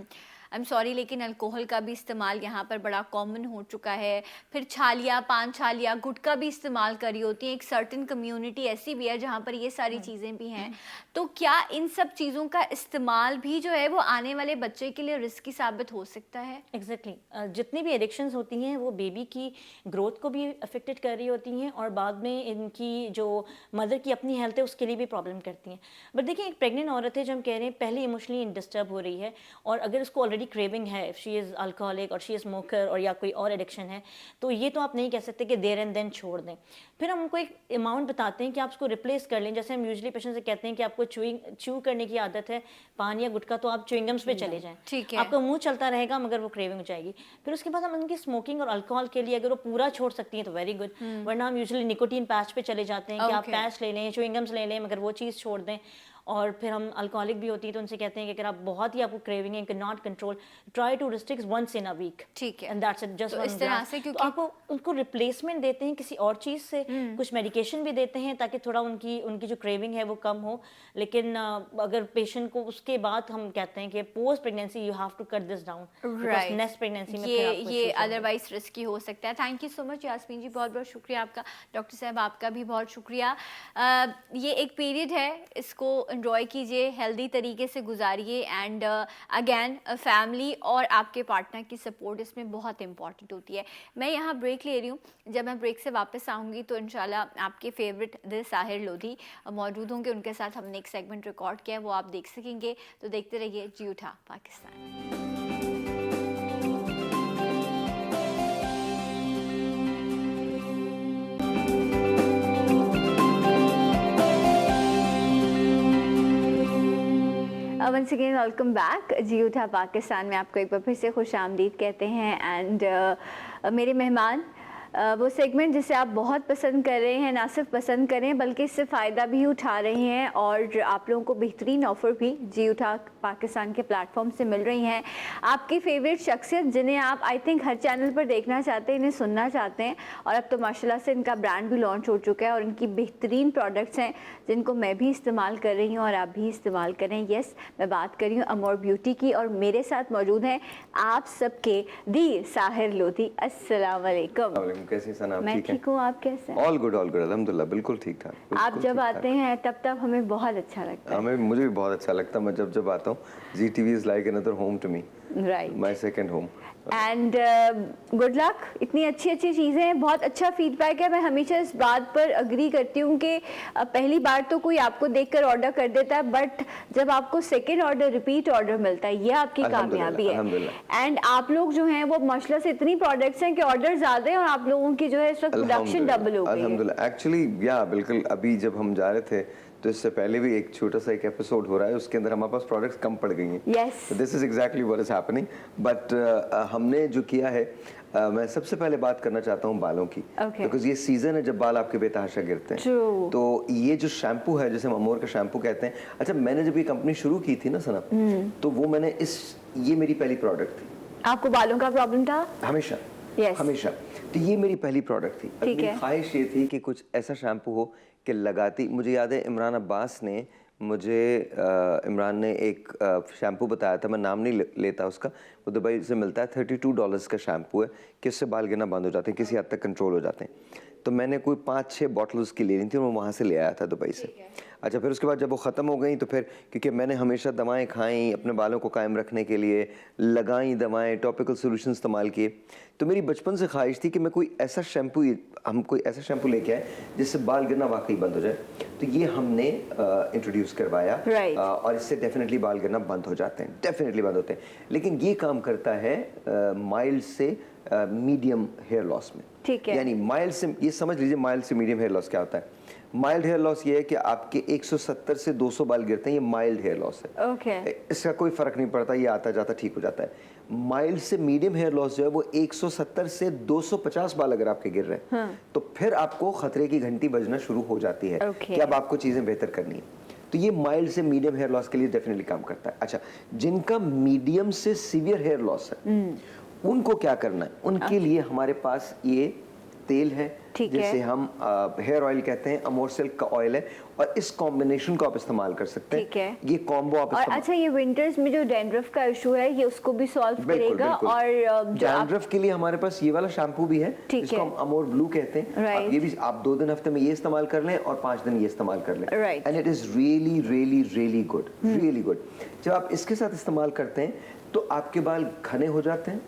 आई एम सॉरी, लेकिन अल्कोहल का भी इस्तेमाल यहाँ पर बड़ा कॉमन हो चुका है। फिर छालिया, पान छालिया, गुटखा भी इस्तेमाल करी होती है। एक सर्टेन कम्युनिटी ऐसी भी है जहाँ पर ये सारी चीज़ें भी हैं। तो क्या इन सब चीज़ों का इस्तेमाल भी जो है वो आने वाले बच्चे के लिए रिस्की साबित हो सकता है? एग्जैक्टली जितनी भी एडिक्शंस होती हैं वो बेबी की ग्रोथ को भी अफेक्टेड कर रही होती हैं और बाद में इनकी जो मदर की अपनी हेल्थ है उसके लिए भी प्रॉब्लम करती हैं। बट देखिए, एक प्रेग्नेंट औरत है जो हम कह रहे हैं पहले इमोशनली डिस्टर्ब हो रही है और अगर उसको ऑलरेडी क्रेविंग है, इफ शी इज़ अल्कोहलिक और शी इज़ स्मोकर और या कोई और एडिक्शन है, तो ये तो आप नहीं कह सकते कि देयर एंड देन छोड़ दें। फिर हम उनको एक अमाउंट बताते हैं कि आप उसको रिप्लेस कर लें। जैसे हम यूजुअली पेशेंट से कहते हैं कि आपको च्यू करने की आदत है, पान या गुटखा, तो आप च्युइंगम्स पे चले जाएं। ठीक है। आपका मुंह चलता रहेगा मगर वो क्रेविंग हो जाएगी। फिर उसके बाद हम उनकी स्मोकिंग और अल्कोहल के लिए अगर वो पूरा छोड़ सकती हैं तो वेरी गुड, वरना हम यूजुअली निकोटीन पैच पे चले जाते हैं कि आप Okay. पैच ले लें, च्युइंगम्स ले लें, मगर वो चीज़ छोड़ दें। और फिर हम अल्कोहलिक भी होती है तो उनसे कहते हैं कि अगर आप बहुत ही आपको क्रेविंग है, can not control, try to restrict once in a week. ठीक है। एंड दैट्स इट, जस्ट तो वन इस तरह ग्लास। से तो क्योंकि आपको उनको रिप्लेसमेंट देते हैं किसी और चीज़ से, कुछ मेडिकेशन भी देते हैं ताकि थोड़ा उनकी जो क्रेविंग है वो कम हो। लेकिन अगर पेशेंट को उसके बाद हम कहते हैं कि post pregnancy you have to cut this down, right, next pregnancy में ये अदरवाइज रिस्की हो सकता है। Thank you so much Yasmeen ji, बहुत बहुत शुक्रिया आपका। डॉक्टर साहब आपका भी बहुत शुक्रिया। ये एक पीरियड है, इसको एंजॉय कीजिए, हेल्दी तरीके से गुजारिए एंड अगेन फैमिली और आपके पार्टनर की सपोर्ट इसमें बहुत इंपॉर्टेंट होती है। मैं यहाँ ब्रेक ले रही हूँ, जब मैं ब्रेक से वापस आऊँगी तो इंशाल्लाह आपके फेवरेट दिल साहिर लोधी मौजूद होंगे, उनके साथ हमने एक सेगमेंट रिकॉर्ड किया है, वो आप देख सकेंगे। तो देखते रहिए जी उठा Pakistan. Once again welcome back. जी उठा पाकिस्तान में आपको एक बार फिर से खुश आमदीद कहते हैं। एंड मेरे मेहमान वो सेगमेंट जिसे आप बहुत पसंद कर रहे हैं, ना सिर्फ पसंद करें बल्कि इससे फ़ायदा भी उठा रहे हैं और आप लोगों को बेहतरीन ऑफ़र भी जी उठा पाकिस्तान के प्लेटफॉर्म से मिल रही हैं। आपकी फेवरेट शख्सियत जिन्हें आप आई थिंक हर चैनल पर देखना चाहते हैं, इन्हें सुनना चाहते हैं, और अब तो माशाल्लाह से इनका ब्रांड भी लॉन्च हो चुका है और इनकी बेहतरीन प्रोडक्ट्स हैं जिनको मैं भी इस्तेमाल कर रही हूँ और आप भी इस्तेमाल करें। यस, मैं बात कर रही हूँ अमोर ब्यूटी की और मेरे साथ मौजूद हैं आप सबके दी साहिर लोधी। अस्सलाम वालेकुम। कैसी सना? मैं ठीक हूँ, आप कैसे हैं? ऑल गुड अल्हम्दुलिल्लाह, बिल्कुल ठीक ठाक। आप जब आते हैं तब हमें बहुत अच्छा लगता है। हमें मुझे भी बहुत अच्छा लगता है, मैं जब आता हूँ। Geo TV is like another home to me, right, my second home. And good luck. इतनी अच्छी चीज़ें हैं, बहुत अच्छा फीडबैक है। मैं हमेशा इस बात पर अग्री करती हूँ कि पहली बार तो कोई आपको देखकर ऑर्डर कर देता है, बट जब आपको सेकंड ऑर्डर, रिपीट ऑर्डर मिलता है, ये आपकी कामयाबी है। एंड आप लोग जो हैं वो माशाल्लाह से इतनी प्रोडक्ट्स हैं कि ऑर्डर ज़्यादा है और आप लोगों की जो है इस वक्त प्रोडक्शन डबल हो गई है। अल्हम्दुलिल्लाह। एक्चुअली या बिल्कुल, अभी जब हम जा रहे थे तो इससे पहले भी एक छोटा सा एक एपिसोड हो रहा है, उसके अंदर हमारे पास प्रोडक्ट्स कम पड़ गई हैं। Yes, this is exactly what is happening. But हमने जो किया है, मैं सबसे पहले बात करना चाहता हूँ बालों की, बिकॉज ये सीजन है जब बाल आपके बेतहाशा गिरते हैं। True. तो ये जो शैम्पू है, जैसे हम अमोर का शैम्पू कहते हैं। अच्छा, मैंने जब ये कंपनी शुरू की थी ना सना, तो वो मैंने ये मेरी पहली प्रोडक्ट थी। आपको बालों का प्रॉब्लम था? हमेशा, Yes. हमेशा। तो ये मेरी पहली प्रोडक्ट थी। ठीक है। मेरी ख्वाहिश ये थी कि कुछ ऐसा शैम्पू हो कि लगाती। मुझे याद है इमरान अब्बास ने इमरान ने एक शैम्पू बताया था, मैं नाम नहीं लेता उसका, वो दुबई से मिलता है, $32 का शैम्पू है कि उससे बाल गिरना बंद हो जाते हैं, किसी हद तक कंट्रोल हो जाते हैं। तो मैंने कोई 5-6 बॉटल उसकी लेनी थी और मैं वहाँ से ले आया था दुबई से। अच्छा, फिर उसके बाद जब वो ख़त्म हो गई तो फिर क्योंकि मैंने हमेशा दवाएं खाई अपने बालों को कायम रखने के लिए, लगाई दवाएं, टॉपिकल सॉल्यूशन इस्तेमाल किए, तो मेरी बचपन से ख्वाहिश थी कि मैं कोई ऐसा शैम्पू लेके आए जिससे बाल गिरना वाकई बंद हो जाए। तो ये हमने इंट्रोड्यूस करवाया Right. और इससे डेफिनेटली बाल गिरना बंद हो जाते हैं, डेफिनेटली बंद होते हैं। लेकिन ये काम करता है माइल्ड से मीडियम हेयर लॉस में। ठीक है। यानी माइल्ड से, ये समझ लीजिए माइल्ड से मीडियम हेयर लॉस क्या होता है। माइल्ड हेयर लॉस ये है कि आपके 170 से 200 बाल गिरते हैं, ये माइल्ड हेयर लॉस है। ओके। इसका कोई फर्क नहीं पड़ता, ये आता जाता ठीक हो जाता है। माइल्ड से मीडियम हेयर लॉस जो है वो 170 से 250 बाल अगर आपके गिर रहे हैं तो फिर आपको खतरे की घंटी बजना शुरू हो जाती है Okay. कि अब आपको चीजें बेहतर करनी है। तो ये माइल्ड से मीडियम हेयर लॉस के लिए डेफिनेटली काम करता है। अच्छा, जिनका मीडियम से सीवियर हेयर लॉस है उनको क्या करना है? उनके लिए हमारे पास ये तेल है ठीक है। जिसे हम हेयर ऑयल कहते हैं, अमोर सिल्क का ऑयल है, और इस कॉम्बिनेशन को आप इस्तेमाल कर सकते हैं। ठीक है। ये कॉम्बो आप और इस्तेमाल, अच्छा, ये विंटर्स में जो डैंड्रफ का इशू है ये उसको भी सॉल्व करेगा। और जो आप डैंड्रफ के लिए हमारे पास ये वाला शैम्पू भी है ठीक जिसको है। हम अमोर ब्लू कहते हैं। Right. ये भी आप 2 दिन हफ्ते में ये इस्तेमाल कर लें और 5 दिन ये इस्तेमाल कर लें, Right. And it is really really really good, really good. जब आप इसके साथ इस्तेमाल करते हैं तो आपके बाल घने हो जाते हैं,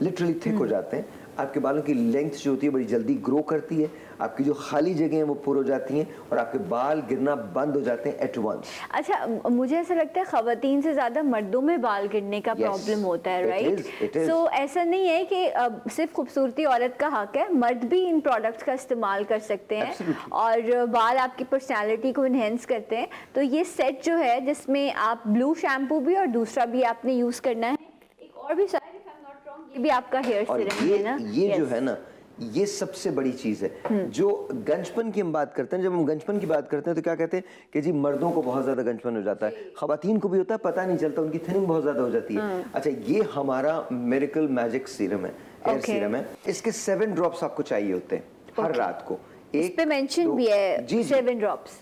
लिटरली थिक हो जाते हैं। आपके बालों की लेंथ जो होती है बड़ी जल्दी ग्रो करती है, आपकी जो खाली जगह हैं वो पुर हो जाती हैं और आपके बाल गिरना बंद हो जाते हैं एट वंस। अच्छा, मुझे ऐसा लगता है खवातीन से ज्यादा मर्दों में बाल गिरने का Yes, प्रॉब्लम होता है, it right? is, it is. सो ऐसा नहीं है कि सिर्फ खूबसूरती औरत का हक है, मर्द भी इन प्रोडक्ट्स का इस्तेमाल कर सकते हैं Absolutely. और बाल आपकी पर्सनालिटी को इन्हेंस करते हैं। तो ये सेट जो है जिसमें आप ब्लू शैम्पू भी और दूसरा भी आपने यूज करना है, एक और भी शायद if I'm not wrong, ये भी आपका हेयर और सीरम है ना? ये जो Yes. है ना, ये सबसे बड़ी चीज़ है। जो गंजपन की हम बात करते हैं, जब हम गंजपन की बात करते हैं तो क्या कहते हैं कि जी मर्दों को बहुत ज़्यादा गंजपन हो जाता है, खवातीन को भी होता है, पता नहीं चलता, उनकी थिनिंग बहुत ज़्यादा हो जाती है। अच्छा, ये हमारा मिरेकल मैजिक सीरम है, हेयर Okay. सीरम है। इसके 7 ड्रॉप्स आपको चाहिए होते हैं हर Okay. रात को। इस पे मेंशन भी है जी 7 ड्रॉप्स।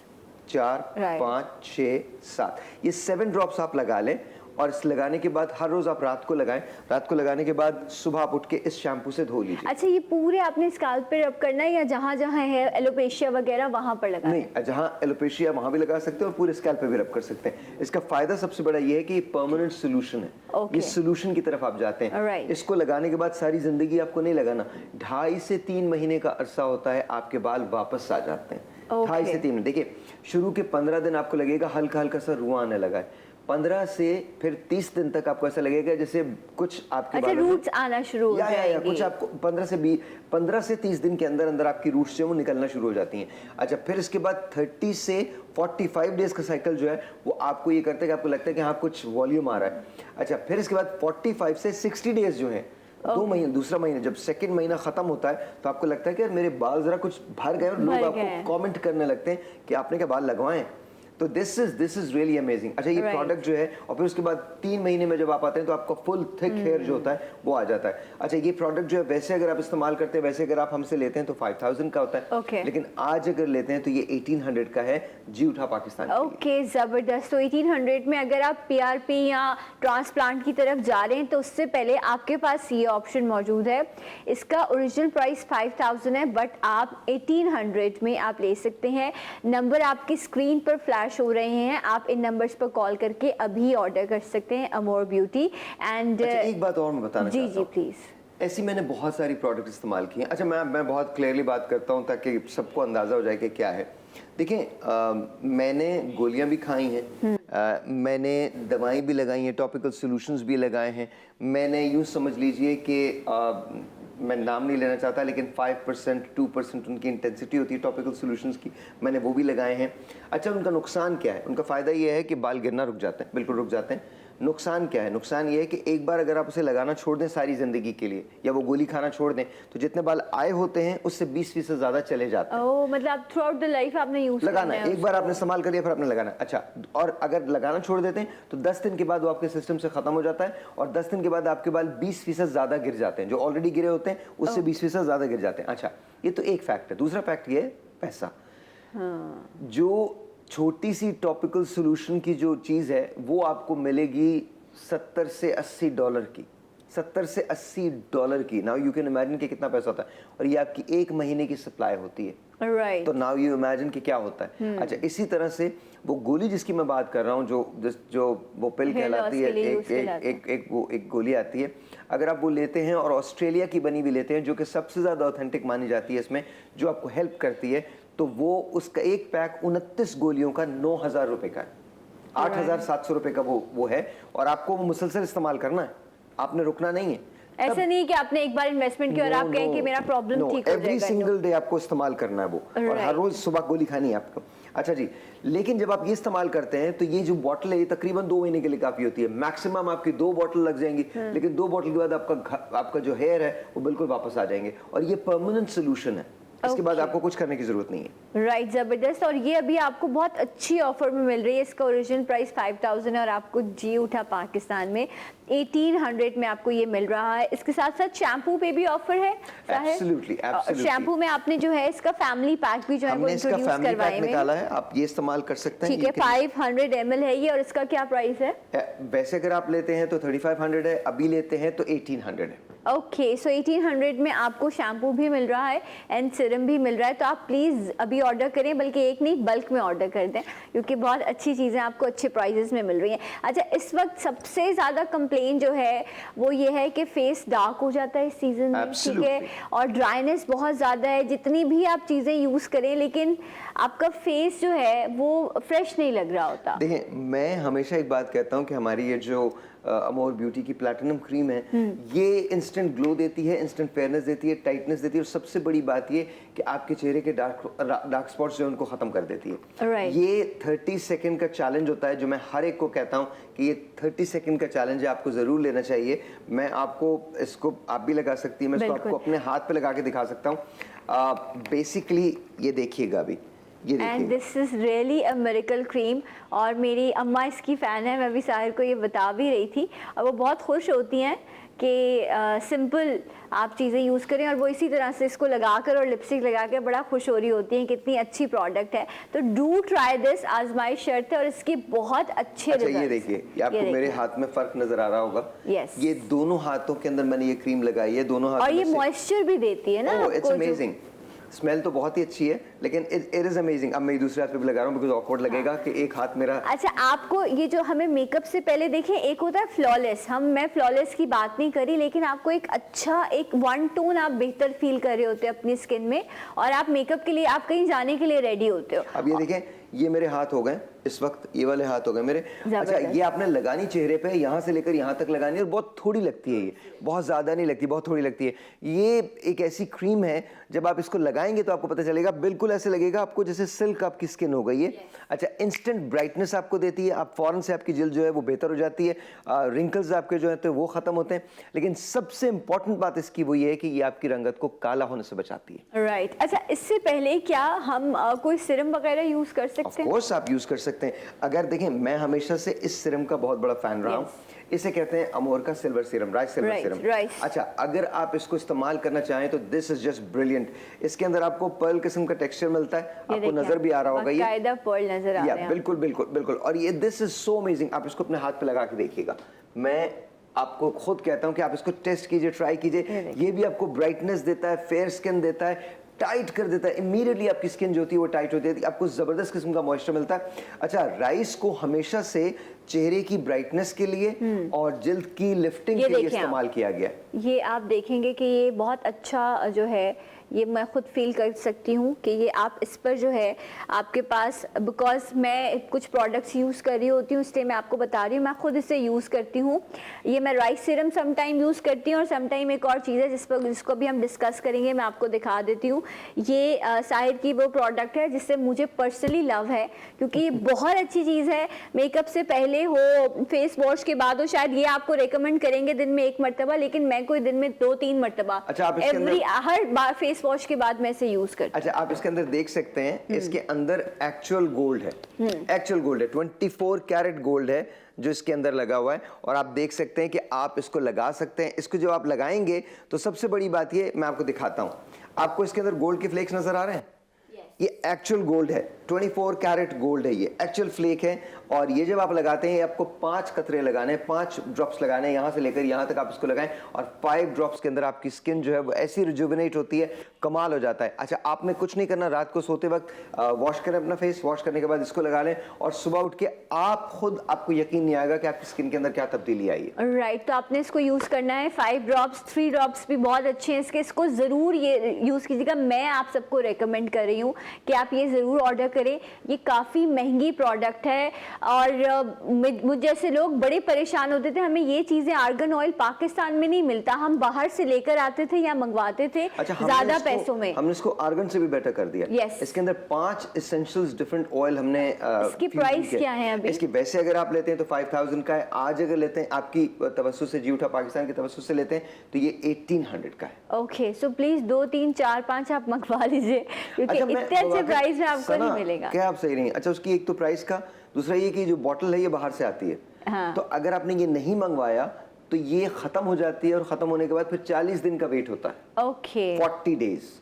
4 Right. 5 6 7, ये 7 ड्रॉप्स आप लगा लें और इस लगाने के बाद हर रोज आप रात को लगाएं। रात को लगाने के बाद सुबह आप उठ के इस शैम्पू से धो लीजिए। अच्छा, ये पूरे आपने स्काल्प पे रब करना है या जहाँ जहाँ है एलोपेशिया वगैरह वहाँ पर लगाना है? नहीं, जहाँ एलोपेशिया वहाँ भी लगा सकते हैं और पूरे स्कैल्प पे भी रब कर सकते हैं। इसका फायदा सबसे बड़ा ये है कि ये परमानेंट सोल्यूशन है। Okay. ये सोल्यूशन की तरफ आप जाते हैं। Alright. इसको लगाने के बाद सारी जिंदगी आपको नहीं लगाना, 2.5 से 3 महीने का अरसा होता है, आपके बाल वापस आ जाते हैं। Okay. 2.5 से 3 महीने। देखिए, शुरू के 15 दिन आपको लगेगा हल्का हल्का सा रुआं आने लगा है, 15 से फिर 30 दिन तक आपको ऐसा लगेगा जैसे कुछ आपके अच्छा, बालों में- रूट्स आना शुरू हो या जाएंगी। कुछ आपको 15 से 30 दिन के अंदर अंदर आपकी रूट्स जो है वो निकलना शुरू हो जाती हैं। अच्छा, फिर इसके बाद 30 से 45 डेज का साइकिल जो है वो आपको ये करता है कि आपको लगता है कि हाँ कुछ वॉल्यूम आ रहा है। अच्छा, फिर इसके बाद 45 से 60 डेज जो है, 2 महीने, दूसरा महीना जब सेकंड महीना खत्म होता है तो आपको लगता है कि यार मेरे बाल जरा कुछ भर गए और लोग भर आपको गए। कमेंट करने लगते हैं कि आपने क्या बाल लगवाए। तो दिस इज रियली अमेजिंग। अच्छा, ये Right. प्रोडक्ट जो है और फिर उसके बाद 3 महीने में जब आप आते हैं तो आपका फुल थिक हेयर जो होता है वो आ जाता है। अच्छा, ये प्रोडक्ट जो है वैसे अगर आप इस्तेमाल करते हैं, वैसे अगर आप हमसे लेते हैं तो 5000 का होता है। Okay. लेकिन आज अगर लेते हैं तो ये 1800 का है, जी उठा पाकिस्तान के लिए। ओके, जबरदस्त। तो 1800 में अगर आप पीआरपी या ट्रांसप्लांट की तरफ जा रहे हैं तो उससे पहले आपके पास ये ऑप्शन मौजूद है। इसका ओरिजिनल प्राइस 5000 है, बट आप 1800 में आप ले सकते हैं। नंबर आपकी स्क्रीन पर फ्लैश हो रहे हैं, आप इन नंबर्स पर कॉल करके अभी ऑर्डर कर सकते हैं अमोर ब्यूटी। एंड अच्छा, एक बात और मैं बताना जी चाहता जी हूँ। प्लीज। ऐसी मैंने बहुत सारी प्रोडक्ट इस्तेमाल किए हैं। अच्छा, मैं बहुत क्लियरली बात करता हूँ ताकि सबको अंदाज़ा हो जाए कि क्या है। देखें, मैंने गोलियां भी खाई हैं, मैंने दवाएं भी लगाई हैं, टॉपिकल सॉल्यूशंस भी लगाए हैं। मैंने यूँ समझ लीजिए कि मैं नाम नहीं लेना चाहता लेकिन 5% 2% उनकी इंटेंसिटी होती है टॉपिकल सॉल्यूशंस की, मैंने वो भी लगाए हैं। अच्छा, उनका नुकसान क्या है? उनका फ़ायदा ये है कि बाल गिरना रुक जाते हैं, बिल्कुल रुक जाते हैं। नुकसान क्या है? नुकसान ये है कि एक बार अगर आप उसे लगाना छोड़ दें सारी ज़िंदगी के लिए, या वो गोली खाना छोड़ दें, तो जितने बाल आए होते हैं उससे 20% ज़्यादा चले जाते हैं। ओह, मतलब थ्रू आउट द लाइफ आपने यूज लगाना है, एक बार आपने इस्तेमाल कर लिया फिर आपने लगाना है। अच्छा, और अगर लगाना छोड़ देते हैं तो 10 दिन के बाद वो आपके सिस्टम से खत्म हो जाता है और 10 दिन के बाद आपके बाल 20% ज़्यादा गिर जाते हैं, जो ऑलरेडी गिरे होते हैं उससे 20% ज़्यादा गिर जाते हैं। अच्छा, ये तो एक फैक्ट है। दूसरा फैक्ट ये है पैसा। जो छोटी सी टॉपिकल सोल्यूशन की जो चीज़ है वो आपको मिलेगी $70 से $80 की, $70 से $80 की। नाउ यू कैन इमेजिन कि कितना पैसा होता है, और ये आपकी 1 महीने की सप्लाई होती है। राइट। तो नाउ यू इमेजिन कि क्या होता है। अच्छा, इसी तरह से वो गोली जिसकी मैं बात कर रहा हूँ, जो वो पिल Hair loss कहलाती है, के लिए use की जाती है। एक गोली आती है, अगर आप वो लेते हैं और ऑस्ट्रेलिया की बनी हुई लेते हैं, जो कि सबसे ज़्यादा ऑथेंटिक मानी जाती है इसमें, जो आपको हेल्प करती है, तो वो उसका एक पैक 29 गोलियों का 9,000 रुपये का है, 8,700 रुपये का वो है, और आपको वो मुसलसल इस्तेमाल करना है, आपने रुकना नहीं है। ऐसा नहीं कि आपने एक बार इन्वेस्टमेंट किया और आप कहें कि मेरा प्रॉब्लम ठीक हो जाएगा। एवरी सिंगल डे आपको इस्तेमाल करना है वो, और हर रोज सुबह गोली खानी है आपको। अच्छा जी, लेकिन जब आप ये इस्तेमाल करते हैं तो ये जो बॉटल है ये तकरीबन 2 महीने के लिए काफी होती है, मैक्सिमम आपकी 2 बॉटल लग जाएंगी, लेकिन 2 बॉटल के बाद आपका जो हेयर है वो बिल्कुल वापस आ जाएंगे, और ये परमानेंट सोल्यूशन है, इसके बाद आपको कुछ करने की जरूरत नहीं है। राइट, जबरदस्त। और ये अभी आपको बहुत अच्छी ऑफर में मिल रही है, इसका ओरिजिनल प्राइस 5,000 है और आपको जी उठा पाकिस्तान में 1800 में आपको ये मिल रहा है। इसके साथ साथ शैम्पू पे भी ऑफर है। Absolutely, absolutely. शैम्पू में आपने जो है इसका फैमिली पैक भी जो है वो हमने इसका इंट्रोड्यूस फैमिली करवाए पैक हैं। निकाला है, आप ये इस्तेमाल कर सकते हैं। ठीक है, 500 ml है ये, और इसका क्या प्राइस है? वैसे अगर आप लेते हैं तो 3500 है, अभी लेते हैं तो 1800 है। ओके, सो 1800 में आपको शैम्पू भी मिल रहा है एंड सीरम भी मिल रहा है, तो आप प्लीज़ अभी ऑर्डर करें, बल्कि एक नहीं बल्क में ऑर्डर कर दें, क्योंकि बहुत अच्छी चीज़ें आपको अच्छे प्राइजेस में मिल रही हैं। अच्छा, इस वक्त सबसे ज़्यादा कंप्लेन जो है वो ये है कि फेस डार्क हो जाता है इस सीज़न में, ठीक है, और ड्राइनेस बहुत ज़्यादा है, जितनी भी आप चीज़ें यूज़ करें लेकिन आपका फेस जो है वो फ्रेश नहीं लग रहा होता। देखिए, मैं हमेशा एक बात कहता हूँ कि हमारी ये जो अमोर ब्यूटी की प्लैटिनम क्रीम है, ये इंस्टेंट ग्लो देती है, इंस्टेंट फेयरनेस देती है, टाइटनेस देती है, और सबसे बड़ी बात ये कि आपके चेहरे के डार्क स्पॉट्स जो है उनको खत्म कर देती है। Right. ये 30 सेकंड का चैलेंज होता है, जो मैं हर एक को कहता हूँ कि ये 30 सेकंड का चैलेंज है, आपको जरूर लेना चाहिए। मैं आपको इसको, आप भी लगा सकती है, मैं इसको आपको अपने हाथ पे लगा के दिखा सकता हूँ। बेसिकली ये देखिएगा अभी, and this is really a miracle cream, और मेरी अम्मा इसकी फ़ैन है, मैं अभी साहिर को ये बता भी रही थी, और वो बहुत खुश होती हैं कि सिंपल आप चीज़ें यूज़ करें, और वो इसी तरह से इसको लगाकर और लिपस्टिक लगा कर बड़ा खुश हो रही होती हैं, कितनी अच्छी प्रोडक्ट है। तो डू ट्राई दिस, आजमाइश शर्त है, और इसके बहुत अच्छे अच्छा, रिजल्ट्स। ये देखिए, ये आपको मेरे हाथ में फर्क नजर आ रहा होगा। Yes. ये दोनों हाथों के अंदर मैंने ये क्रीम लगाई है, दोनों हाथों और ये में से। मॉइस्चर भी देती है ना, इट्स अमेजिंग। स्मेल तो बहुत ही अच्छी है, लेकिन इट इज अमेजिंग। अब मैं दूसरे हाथ पे भी लगा रहा हूँ, बिकॉज ऑकवर्ड लगेगा कि एक हाथ मेरा। अच्छा, आपको ये जो हमें मेकअप से पहले देखिए, एक होता है फ्लॉलेस, मैं फ्लॉलेस की बात नहीं करी, लेकिन आपको एक अच्छा एक वन टोन आप बेहतर फील कर रहे होते हो अपनी स्किन में, और आप मेकअप के लिए, आप कहीं जाने के लिए रेडी होते हो। अब ये देखें, ये मेरे हाथ हो गए इस वक्त, ये वाले हाथ हो गए मेरे। अच्छा, ये आपने लगानी चेहरे पे, यहाँ से लेकर यहाँ तक लगानी है, और बहुत थोड़ी लगती है, ये बहुत ज़्यादा नहीं लगती, बहुत थोड़ी लगती है। ये एक ऐसी क्रीम है, जब आप इसको लगाएंगे तो आपको पता चलेगा, बिल्कुल ऐसे लगेगा आपको जैसे सिल्क आपकी स्किन हो गई है। अच्छा, इंस्टेंट ब्राइटनेस आपको देती है, आप फौरन से आपकी जल्द जो है वो बेहतर हो जाती है, रिंकल्स आपके जो है तो वो ख़त्म होते हैं, लेकिन सबसे इंपॉर्टेंट बात इसकी वो ये है कि ये आपकी रंगत को काला होने से बचाती है। राइट। अच्छा, इससे पहले क्या हम कोई सिरम वगैरह यूज़ कर सकते हैं? ऑफ कोर्स आप यूज़ कर सकते हैं। अगर देखें, मैं हमेशा से इस सीरम का बहुत बड़ा फैन रहा हूँ। इसे कहते हैं अमोर का silver serum, rice silver serum. अच्छा, अगर आप इसको इस्तेमाल करना चाहें तो दिस इज जस्ट ब्रिलियंट। इसके अंदर आपको पर्ल किस्म का टेक्सचर मिलता है, आपको नजर भी आ रहा होगा, ये पर्ल नजर आ रहा है। बिल्कुल बिल्कुल बिल्कुल। और ये दिस इज सो अमेजिंग। आप इसको अपने हाथ पे लगा के देखिएगा, मैं आपको खुद कहता हूं कि आप इसको टेस्ट कीजिए, ट्राई कीजिए। ये भी आपको ब्राइटनेस देता है, फेयर स्किन देता है, टाइट कर देता है, इमीडिएटली आपकी स्किन जो होती है वो टाइट होती है, आपको जबरदस्त किस्म का मॉइस्चर मिलता है। अच्छा, राइस को हमेशा से चेहरे की ब्राइटनेस के लिए और जल्द की लिफ्टिंग के लिए इस्तेमाल किया गया। ये आप देखेंगे कि ये बहुत अच्छा जो है, ये मैं खुद फील कर सकती हूँ कि ये आप इस पर जो है आपके पास, बिकॉज मैं कुछ प्रोडक्ट्स यूज़ कर रही होती हूँ, इसलिए मैं आपको बता रही हूँ, मैं खुद इसे यूज़ करती हूँ। ये मैं राइस सीरम समटाइम यूज़ करती हूँ, और समटाइम एक और चीज़ है जिसको भी हम डिस्कस करेंगे, मैं आपको दिखा देती हूँ। ये साहिर की वो प्रोडक्ट है जिससे मुझे पर्सनली लव है, क्योंकि ये बहुत अच्छी चीज़ है। मेकअप से पहले हो, फेस वॉश के बाद हो, शायद ये आपको रेकमेंड करेंगे दिन में 1 मरतबा, लेकिन मैं कोई दिन में 2-3 मरतबा, अच्छा, हर बार फेस वॉश के बाद मैं इसे यूज करती हूं। अच्छा, आप इसके अंदर देख सकते हैं, इसके अंदर एक्चुअल गोल्ड है, एक्चुअल गोल्ड है, 24 कैरेट गोल्ड है जो इसके अंदर लगा हुआ है, और आप देख सकते हैं कि आप इसको लगा सकते हैं। इसको जो आप लगाएंगे तो सबसे बड़ी बात ये, मैं आपको दिखाता हूं, आपको इसके अंदर गोल्ड के फ्लेक्स नजर आ रहे हैं? ये एक्चुअल गोल्ड है, 24 कैरेट गोल्ड है, ये एक्चुअल फ्लेक है, और ये जब आप लगाते हैं आपको 5 कतरे लगाने हैं, 5 ड्रॉप्स लगाने हैं, यहाँ से लेकर यहाँ तक आप इसको लगाएं और 5 ड्रॉप्स के अंदर आपकी स्किन जो है वो ऐसी रिजुविनेट होती है, कमाल हो जाता है। अच्छा, आपने कुछ नहीं करना, रात को सोते वक्त वॉश करें अपना फेस, वॉश करने के बाद इसको लगा लें और सुबह उठ के आप खुद, आपको यकीन नहीं आएगा कि आपकी स्किन के अंदर क्या तब्दीली आई है। राइट, तो आपने इसको यूज़ करना है। 5 ड्रॉप्स, 3 ड्रॉप्स भी बहुत अच्छे हैं इसके, इसको ज़रूर ये यूज़ कीजिएगा। मैं आप सबको रेकमेंड कर रही हूँ कि आप ये ज़रूर ऑर्डर करें। ये काफ़ी महंगी प्रोडक्ट है और मुझ जैसे लोग बड़े परेशान होते थे, हमें ये चीज़ें, आर्गन ऑयल पाकिस्तान में नहीं मिलता, हम बाहर से लेकर आते थे या मंगवाते थे ज़्यादा पैसों में। हमने इसको आर्गन से भी बेटर कर दिया। Yes. इसके अंदर 5 एसेंशियल्स डिफरेंट ऑयल हमने इसकी प्राइस क्या है अभी? इसकी वैसे अगर आप लेते हैं तो 5000 का है, आज अगर लेते हैं आपकी तवस्सुस से, जी उठा पाकिस्तान की तवस्सुस से लेते हैं तो ये 1800 का है। ओके, सो प्लीज 2 3 4 5 आप मंगवा लीजिए, क्योंकि इतने अच्छे प्राइस में आपको नहीं मिलेगा। क्या आप सही नहीं? अच्छा, उसकी एक तो प्राइस का, दूसरा ये कि जो बॉटल है ये बाहर से आती है। हाँ। तो अगर आपने ये नहीं मंगवाया तो ये खत्म हो जाती है और खत्म होने के बाद फिर 40 दिन का वेट होता है। Okay, 40 days.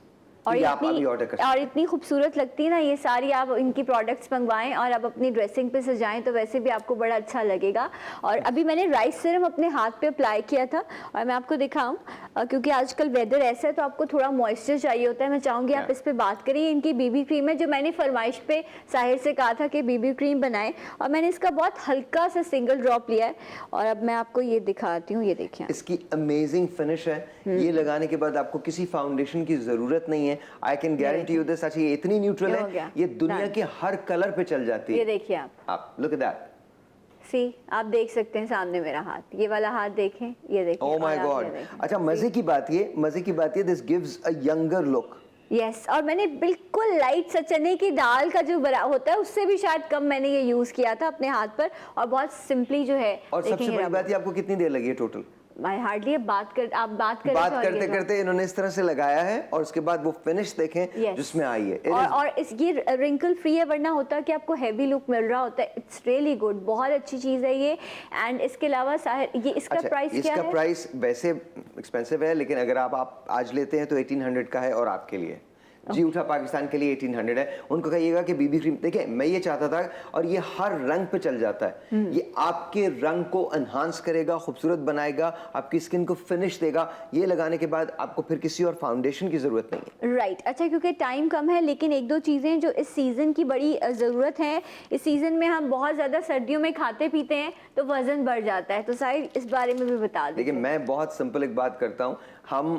और आप अभी ऑर्डर कर और इतनी खूबसूरत लगती है ना ये सारी, आप इनकी प्रोडक्ट्स मंगवाएं और आप अपनी ड्रेसिंग पे सजाएं तो वैसे भी आपको बड़ा अच्छा लगेगा। और अभी मैंने राइस सीरम अपने हाथ पे अप्लाई किया था और मैं आपको दिखाऊं, क्योंकि आजकल वेदर ऐसा है तो आपको थोड़ा मॉइस्चर चाहिए होता है। मैं चाहूँगी आप इस पे बात करिए। इनकी बीबी क्रीम है जो मैंने फरमाइश पे साहिर से कहा था कि बीबी क्रीम बनाए, और मैंने इसका बहुत हल्का सा सिंगल ड्रॉप लिया है और अब मैं आपको ये दिखाती हूँ। ये देखिए, इसकी अमेजिंग फिनिश है। ये लगाने के बाद आपको किसी फाउंडेशन की जरूरत नहीं है। I can guarantee you this. अच्छा, ये इतनी न्यूट्रल ये हो है, गया। ये दुनिया के हर कलर पे चल जाती है। ये देखिए आप लुक एट दैट। सी, आप देख सकते हैं सामने मेरा हाथ, ये वाला हाथ देखें, ये देखिए। Oh my God. अच्छा, मजे की बात ये this gives a younger look. Yes, और मैंने बिल्कुल लाइट सा चने की दाल का जो बड़ा होता है उससे भी शायद कम मैंने ये यूज किया था अपने हाथ पर, और बहुत सिंपली जो है। और सबसे बड़ी बात, ये आपको कितनी देर लगी है टोटल? मैं हार्डली आप बात करते करते इन्होंने इस तरह से लगाया है और उसके बाद वो फिनिश देखें जिसमें आई है। और इस ये रिंकल फ्री है, वरना होता कि आपको हैवी लुक मिल रहा होता है। इट्स रियली गुड, बहुत अच्छी चीज है ये। एंड इसके अलावा ये इसका प्राइस क्या है? इसका प्राइस वैसे एक्सपेंसिव है, लेकिन अगर आप आज लेते हैं तो 1800 का है और आपके लिए जी उठा पाकिस्तान के लिए 1800 है। उनको कहिएगा कि बीबी क्रीम, देखिए मैं ये चाहता था, और ये हर रंग पे चल जाता है। ये आपके रंग को एनहांस करेगा, खूबसूरत बनाएगा, आपकी स्किन को फिनिश देगा। ये लगाने के बाद आपको फिर किसी और फाउंडेशन की जरूरत नहीं है। राइट, अच्छा, क्योंकि टाइम कम है, लेकिन 1-2 चीज़ें जो इस सीज़न की बड़ी ज़रूरत है। इस सीज़न में हम बहुत ज़्यादा सर्दियों में खाते पीते हैं तो वज़न बढ़ जाता है, तो साहिर इस बारे में भी बता दीजिए। देखिए, मैं बहुत सिंपल एक बात करता हूँ। हम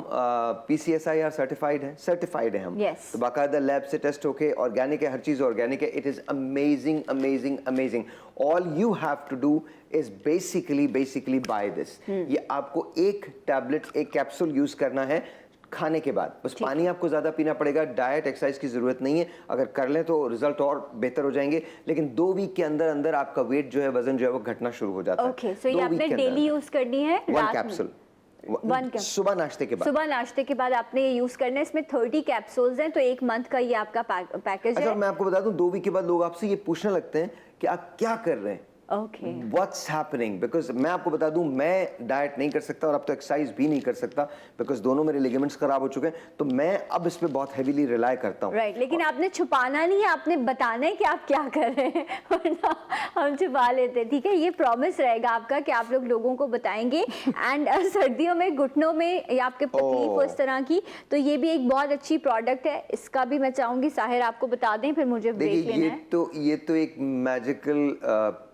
PCSIR सर्टिफाइड है हम। Yes. तो बाकायदा लैब से टेस्ट होके ऑर्गेनिक है, हर चीज़ ऑर्गेनिक है। It is amazing amazing amazing. All you have to do is basically buy this. ये आपको एक टैबलेट, एक कैप्सूल यूज करना है खाने के बाद। बस पानी आपको ज्यादा पीना पड़ेगा, डाइट एक्सरसाइज की जरूरत नहीं है। अगर कर लें तो रिजल्ट और बेहतर हो जाएंगे, लेकिन 2 वीक के अंदर अंदर आपका वेट जो है, वजन जो है वो घटना शुरू हो जाता है। ओके, सो ये आपने डेली यूज करनी है। 1 कैप्सूल सुबह नाश्ते के बाद आपने ये यूज करना है। इसमें 30 कैप्सूल्स हैं, तो 1 मंथ का ये आपका पैकेज है। अच्छा, मैं आपको बता दूं, 2 वीक के बाद लोग आपसे ये पूछने लगते हैं कि आप क्या कर रहे हैं, ओके, व्हाट्स हैपनिंग। बिकॉज मैं आपको बता दूं, मैं डाइट नहीं कर सकता और अब तो एक्सरसाइज भी नहीं कर सकता, बिकॉज दोनों मेरे लिगामेंट्स खराब हो चुके हैं। तो मैं अब इस पे बहुत हेवीली रिलाई करता हूँ। राइट, लेकिन आपने छुपाना नहीं है, आपने बताना है कि आप क्या कर रहे हैं, वरना हम छुपा लेते हैं। ठीक है, ये प्रॉमिस रहेगा आपका कि आप लोगों को बताएंगे। एंड सर्दियों में घुटनों में या आपके तकलीफ हो इस तरह की, तो ये भी एक बहुत अच्छी प्रोडक्ट है। इसका भी मैं चाहूंगी साहिर आपको बता दें, फिर मुझे ब्रेक लेना है। ये तो एक मैजिकल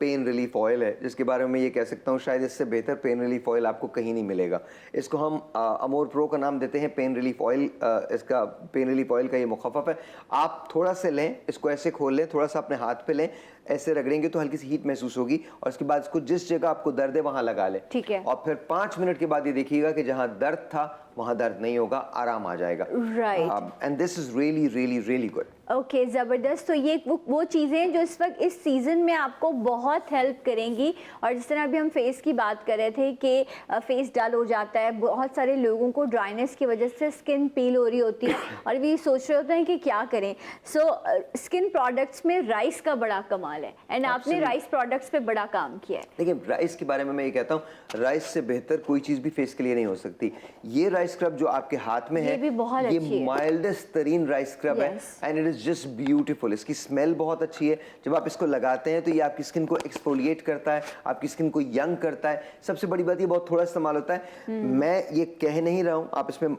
पेन रिलीफ ऑयल है, जिसके बारे में ये कह सकता हूँ शायद इससे बेहतर पेन रिलीफ ऑयल आपको कहीं नहीं मिलेगा। इसको हम अमोर प्रो का नाम देते हैं पेन रिलीफ ऑयल। इसका पेन रिलीफ ऑयल का ये मुखफ़फ़ है। आप थोड़ा से लें, इसको ऐसे खोल लें, थोड़ा सा अपने हाथ पे लें, ऐसे रगड़ेंगे तो हल्की सी हीट महसूस होगी, और इसके बाद इसको जिस जगह आपको दर्द है वहां लगा लें। ठीक है, और फिर 5 मिनट के बाद ये देखिएगा कि जहां दर्द था वहां दर्द नहीं होगा, आराम आ जाएगा। Right, and this is really good. Okay, ज़बरदस्त। तो ये वो चीज़ें जो इस वक्त इस सीज़न में आपको बहुत हेल्प करेंगी। और जिस तरह अभी हम फेस की बात कर रहे थे कि फेस डल हो जाता है, बहुत सारे लोगों को ड्राइनेस की वजह से स्किन पील हो रही होती है और भी सोच रहे होते हैं कि क्या करें। सो स्किन प्रोडक्ट्स में राइस का बड़ा कमाल है, एंड आपने राइस प्रोडक्ट्स पे बड़ा काम किया है। देखिए, राइस के बारे में मैं ये कहता हूँ, राइस से बेहतर कोई चीज़ भी फेस के लिए नहीं हो सकती। ये राइस स्क्रब जो आपके हाथ में ये है, भी बहुत अच्छी है। माइल्डेस्ट तरीन राइस स्क्रब है Yes. And it is just beautiful. इसकी स्मेल बहुत अच्छी है। जब आप इसको लगाते हैं तो ये आपकी स्किन को एक्सफोलिएट करता है, आपकी स्किन को यंग करता है। सबसे बड़ी बात, ये बहुत थोड़ा इस्तेमाल होता है। मैं ये कह नहीं रहा हूँ, आप इसमें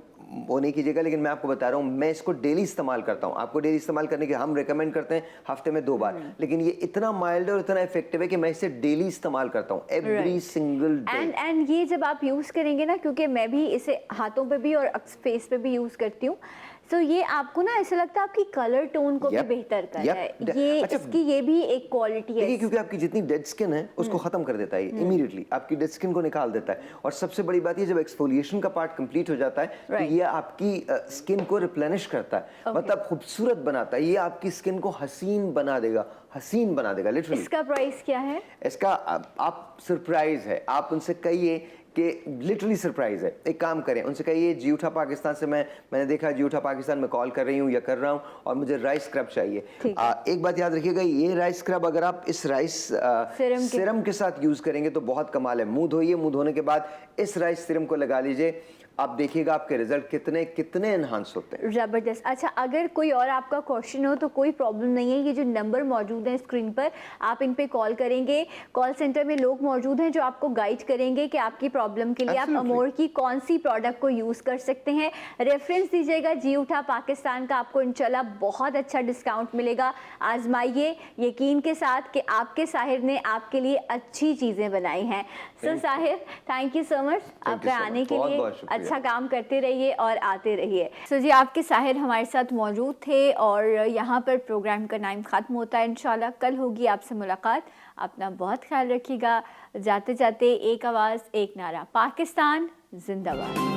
वो नहीं कीजिएगा, लेकिन मैं आपको बता रहा हूँ, मैं इसको डेली इस्तेमाल करता हूँ। आपको डेली इस्तेमाल करने के हम रेकमेंड करते हैं हफ्ते में 2 बार, लेकिन ये इतना माइल्ड और इतना इफेक्टिव है कि मैं इसे डेली इस्तेमाल करता हूँ, एवरी सिंगल डे। एंड ये जब आप यूज़ करेंगे ना, क्योंकि मैं भी इसे हाथों पे भी और फेस पे भी यूज़ करती हूँ, तो ये आपको ना ऐसा लगता है आपकी कलर टोन को भी Yep, बेहतर कर yep. रहा है। ये अच्छा, इसकी ये भी एक क्वालिटी है। देखिए, क्योंकि आपकी जितनी डेड स्किन है उसको खत्म कर देता है इमीडिएटली, आपकी डेड स्किन को निकाल देता है। और सबसे बड़ी बात ये, जब एक्सफोलिएशन का पार्ट कंप्लीट हो जाता है तो Right. ये आपकी स्किन को रिप्लेनिश करता है, मतलब खूबसूरत बनाता है। ये आपकी स्किन को हसीन बना देगा, हसीन बना देगा लिटरली। इसका प्राइस क्या है? इसका आप सरप्राइज है, आप उनसे कहिए कि लिटरली सरप्राइज है। एक काम करें, उनसे कहिए जी उठा पाकिस्तान से मैंने देखा जी उठा पाकिस्तान में कॉल कर रही हूँ या कर रहा हूँ और मुझे राइस स्क्रब चाहिए। एक बात याद रखिएगा, ये राइस स्क्रब अगर आप इस राइस सिरम के साथ यूज करेंगे तो बहुत कमाल है। मुंह धोइए, मुंह धोने के बाद इस राइस सिरम को लगा लीजिए, आप देखिएगा आपके रिजल्ट कितने कितने एनहांस होते हैं। ज़बरदस्त। अच्छा, अगर कोई और आपका क्वेश्चन हो तो कोई प्रॉब्लम नहीं है, ये जो नंबर मौजूद है स्क्रीन पर, आप इन पे कॉल करेंगे। कॉल सेंटर में लोग मौजूद हैं जो आपको गाइड करेंगे कि आपकी प्रॉब्लम के लिए आप Absolutely. अमोर की कौन सी प्रोडक्ट को यूज़ कर सकते हैं। रेफरेंस दीजिएगा जी उठा पाकिस्तान का, आपको इंशाल्लाह बहुत अच्छा डिस्काउंट मिलेगा। आजमाइए यकीन के साथ कि आपके साहिर ने आपके लिए अच्छी चीज़ें बनाई हैं। So Sahir, thank you so much आपके so much. आने के बहुत लिए। बहुत शुक्रिया। अच्छा काम करते रहिए और आते रहिए। सो जी, आपके साहिर हमारे साथ मौजूद थे और यहाँ पर प्रोग्राम का टाइम ख़त्म होता है। इंशाल्लाह कल होगी आपसे मुलाकात। अपना बहुत ख्याल रखिएगा। जाते जाते एक आवाज़ एक नारा, पाकिस्तान जिंदाबाद।